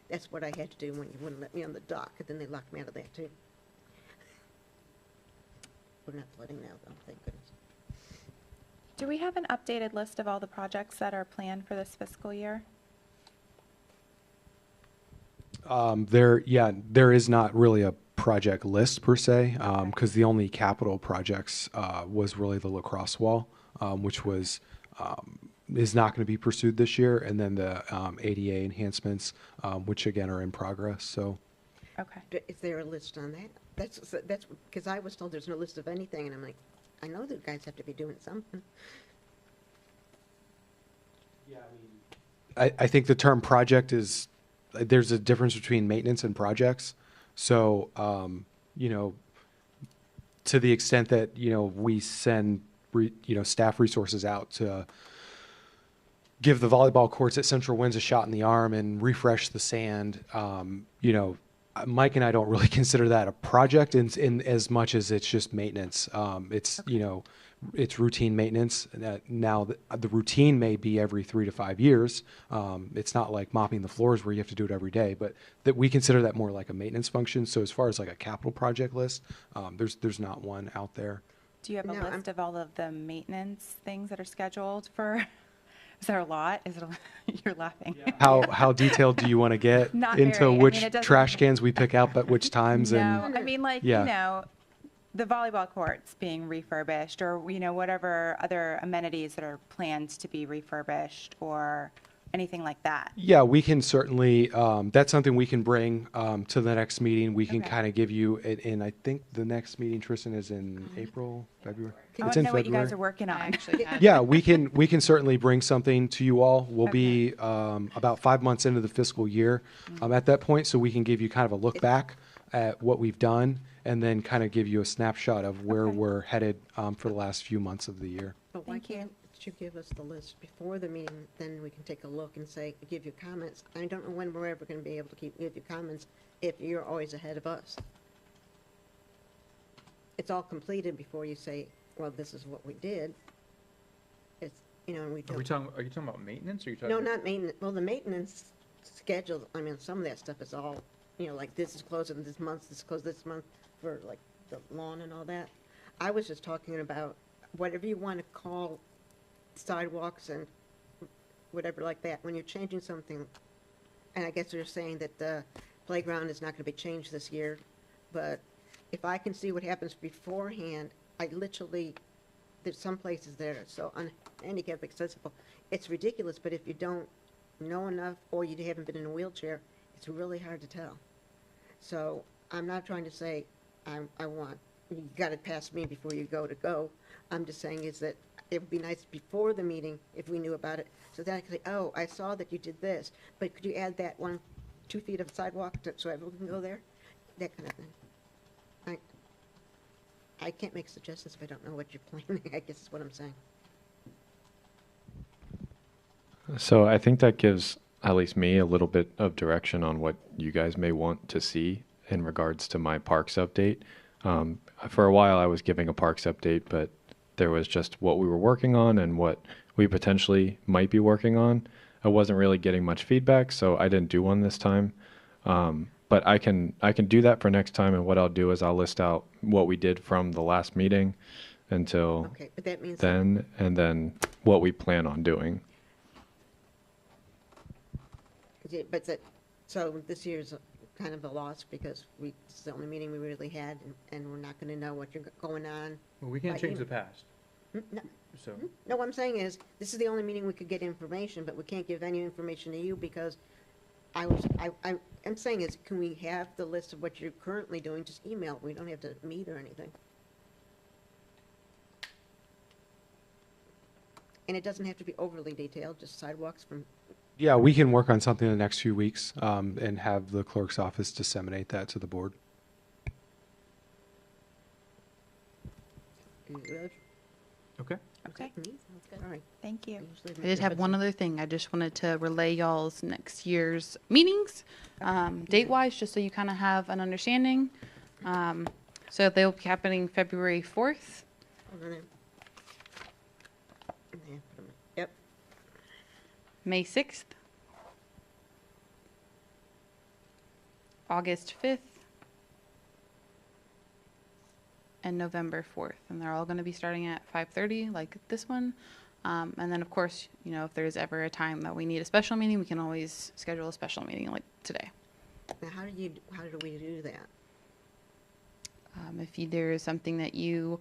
That's what I had to do when you wouldn't let me on the dock, and then they locked me out of that too. We're not flooding now, though, thank goodness. Do we have an updated list of all the projects that are planned for this fiscal year? There is not really a project list per se, because the only capital projects was really the lacrosse wall, which is not going to be pursued this year, and then the ADA enhancements, which again are in progress. So, Okay. Is there a list on that? That's because I was told there's no list of anything, and I'm like, I know that guys have to be doing something. I think the term project is, there's a difference between maintenance and projects. So, to the extent that, we send, staff resources out to give the volleyball courts at Central Winds a shot in the arm and refresh the sand, Mike and I don't really consider that a project in as much as it's just maintenance. It's routine maintenance. Now the routine may be every 3 to 5 years. It's not like mopping the floors where you have to do it every day, but that we consider that more like a maintenance function. So as far as like a capital project list, there's not one out there. Do you have a No, list of all of the maintenance things that are scheduled for? Is there a lot? You're laughing. How detailed do you want to get Not into very. I which mean, it doesn't- trash cans we pick out at which times? No, And I mean, like, Yeah. the volleyball courts being refurbished, or, whatever other amenities that are planned to be refurbished, or anything like that. yeah, we can certainly, that's something we can bring to the next meeting. We can Okay. kind of give you, and I think the next meeting, Tristan, is in April, February? I want It's to in know what you guys February. are working I on. actually had Yeah, we can certainly bring something to you all. We'll be about 5 months into the fiscal year at that point, so we can give you kind of a look back at what we've done and then kind of give you a snapshot of where Okay. we're headed for the last few months of the year. But why Thank you. can't you give us the list before the meeting, then we can take a look and say, give you comments. I don't know when we're ever going to be able to give you comments if you're always ahead of us. It's all completed before you say, well, this is what we did. It's, and we Are you don't. talking about maintenance, or are you talking? No, not maintenance, well, the maintenance schedule, I mean, some of that stuff is all, like this is closing this month, this is closed this month for like the lawn and all that. I was just talking about whatever you want to call sidewalks and whatever like that, when you're changing something, and I guess they're saying that the playground is not going to be changed this year, but if I can see what happens beforehand, I literally, there's some places that are so handicap accessible, it's ridiculous, but if you don't know enough or you haven't been in a wheelchair, it's really hard to tell. So I'm not trying to say I want, you got to pass me before you go. I'm just saying is that it would be nice before the meeting if we knew about it, so then I could say, oh, I saw that you did this, but could you add that 2 feet of sidewalk so everyone can go there? That kind of thing. I can't make suggestions if I don't know what you're planning, I guess is what I'm saying. So I think that gives at least me, a little bit of direction on what you guys may want to see in regards to my parks update. For a while, I was giving a parks update, but there was just what we were working on and what we potentially might be working on. I wasn't really getting much feedback, so I didn't do one this time. But I can do that for next time, and what I'll do is I'll list out what we did from the last meeting until Okay, but that means. then, and then what we plan on doing. But that, so this year's kind of a loss because this is the only meeting we really had and we're not gonna know what you're going on. Well, we can't By change the email. past, No, so. no, what I'm saying is, this is the only meeting we could get information, but we can't give any information to you because I'm saying is, can we have the list of what you're currently doing, just email, we don't have to meet or anything. And it doesn't have to be overly detailed, just sidewalks from, Yeah, we can work on something in the next few weeks and have the clerk's office disseminate that to the board. Okay. Okay, Me? All right. thank you. Usually I did have one other thing. I just wanted to relay y'all's next year's meetings, date-wise, just so you kind of have an understanding. So they'll be happening February 4th, Hold on. Yeah, put 'em- Yep, May 6th, August 5th, and November 4th. And they're all going to be starting at 5:30, like this one. And then, of course, you know, if there's ever a time that we need a special meeting, we can always schedule a special meeting like today. now how do we do that? If there is something that you,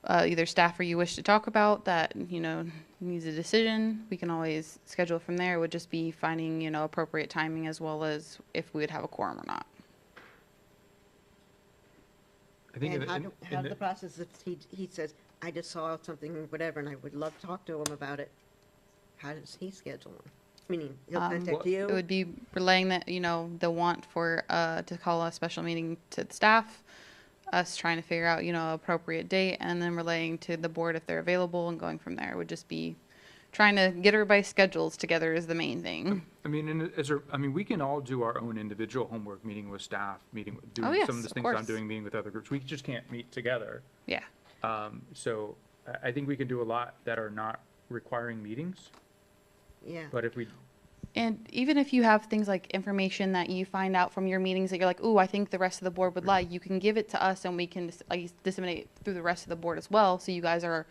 either staff or you wish to talk about that, you know, needs a decision, we can always schedule from there. It would just be finding, you know, appropriate timing as well as if we would have a quorum or not. I think And in- how in- do, in how the- the process, if he says, I just saw something, whatever, and I would love to talk to him about it, how does he schedule them? Meaning, he'll contact It you? would be relaying that, you know, the want for, to call a special meeting to the staff, us trying to figure out, you know, appropriate date, and then relaying to the board if they're available and going from there. It would just be trying to get everybody's schedules together is the main thing. I mean, we can all do our own individual homework, meeting with staff, Oh, doing yes, some of the of things I'm course. doing, meeting with other groups. We just can't meet together. Yeah. So I think we can do a lot that are not requiring meetings, Yeah, but if we, And even if you have things like information that you find out from your meetings that you're like, ooh, I think the rest of the board would like, you can give it to us and we can disseminate it through the rest of the board as well, so you guys are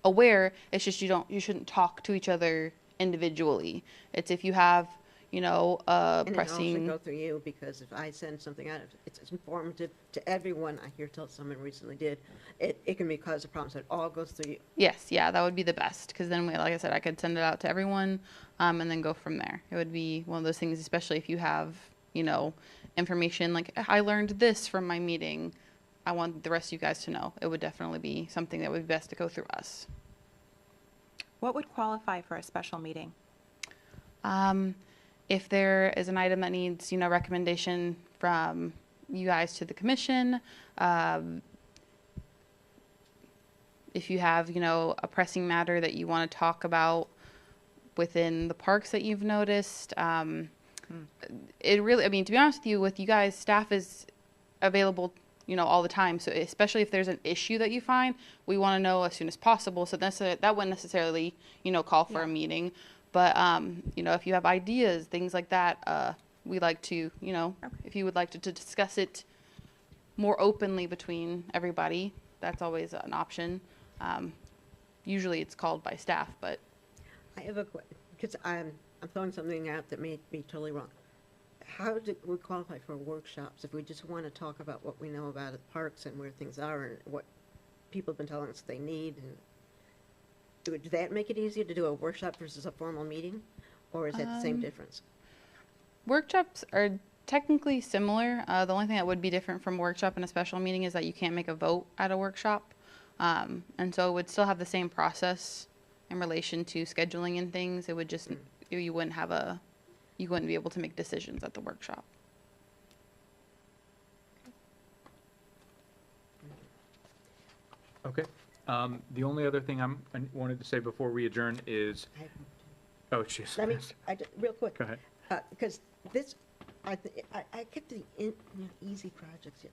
aware. It's just you shouldn't talk to each other individually. It's if you have, you know, and it also pressing. go through you, because if I send something out, if it's informative to everyone, I hear tell someone recently did, it can be cause of problems, so it all goes through you. Yes, yeah, that would be the best, because then, like I said, I could send it out to everyone, and then go from there. It would be one of those things, especially if you have, you know, information like, I learned this from my meeting. I want the rest of you guys to know. It would definitely be something that would be best to go through us. What would qualify for a special meeting? If there is an item that needs, you know, recommendation from you guys to the commission, if you have, you know, a pressing matter that you want to talk about within the parks that you've noticed, it really, I mean, to be honest with you guys, staff is available, you know, all the time. So especially if there's an issue that you find, we want to know as soon as possible. So that wouldn't necessarily, you know, call for a meeting. But, you know, if you have ideas, things like that, we like to, you know, if you would like to discuss it more openly between everybody, that's always an option. Usually it's called by staff, but I have a question, because I'm throwing something out that may be totally wrong. How do we qualify for workshops if we just want to talk about what we know about the parks and where things are and what people have been telling us they need? And would that make it easier to do a workshop versus a formal meeting, or is that the same difference? workshops are technically similar. The only thing that would be different from workshop and a special meeting is that you can't make a vote at a workshop. And so it would still have the same process in relation to scheduling and things. It would just, you wouldn't be able to make decisions at the workshop. okay. The only other thing I wanted to say before we adjourn is, oh, jeez. Real quick. Go ahead. Because this, I get the easy projects here.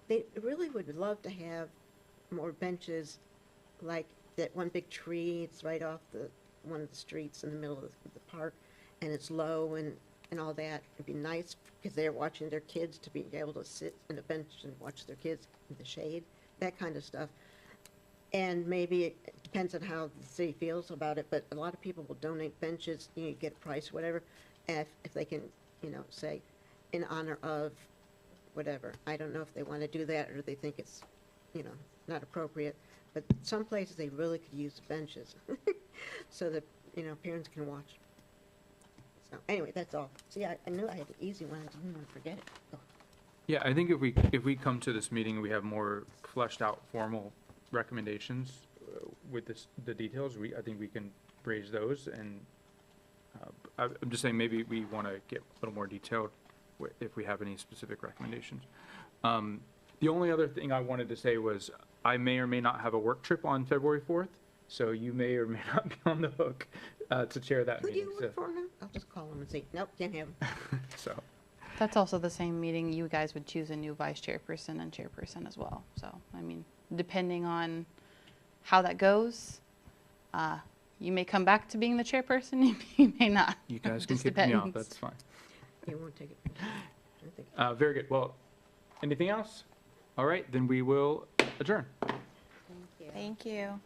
They really would love to have more benches, like that one big tree, it's right off one of the streets in the middle of the park, and it's low and all that. It'd be nice, because they're watching their kids, to be able to sit in a bench and watch their kids in the shade, that kind of stuff. And maybe it depends on how the city feels about it, but a lot of people will donate benches, you get a price, whatever, and if they can, say, in honor of whatever. I don't know if they want to do that, or they think it's, not appropriate, but some places they really could use benches, so that, parents can watch. So, anyway, that's all. See, I knew I had the easy one, I didn't want to forget it. Oh. Yeah, I think if we come to this meeting and we have more fleshed out formal recommendations with the details, I think we can raise those, and I'm just saying maybe we want to get a little more detailed if we have any specific recommendations. The only other thing I wanted to say was I may or may not have a work trip on February 4th, so you may or may not be on the hook to chair that Who do meeting. you work for now? I'll just call them and say, nope, can't have them. So, That's also the same meeting you guys would choose a new vice chairperson and chairperson as well. So, I mean, depending on how that goes, you may come back to being the chairperson, you may not. you guys can Just kick me out, depends. that's fine. You won't take it. I think- Very good. Well, anything else? All right, then we will adjourn. Thank you.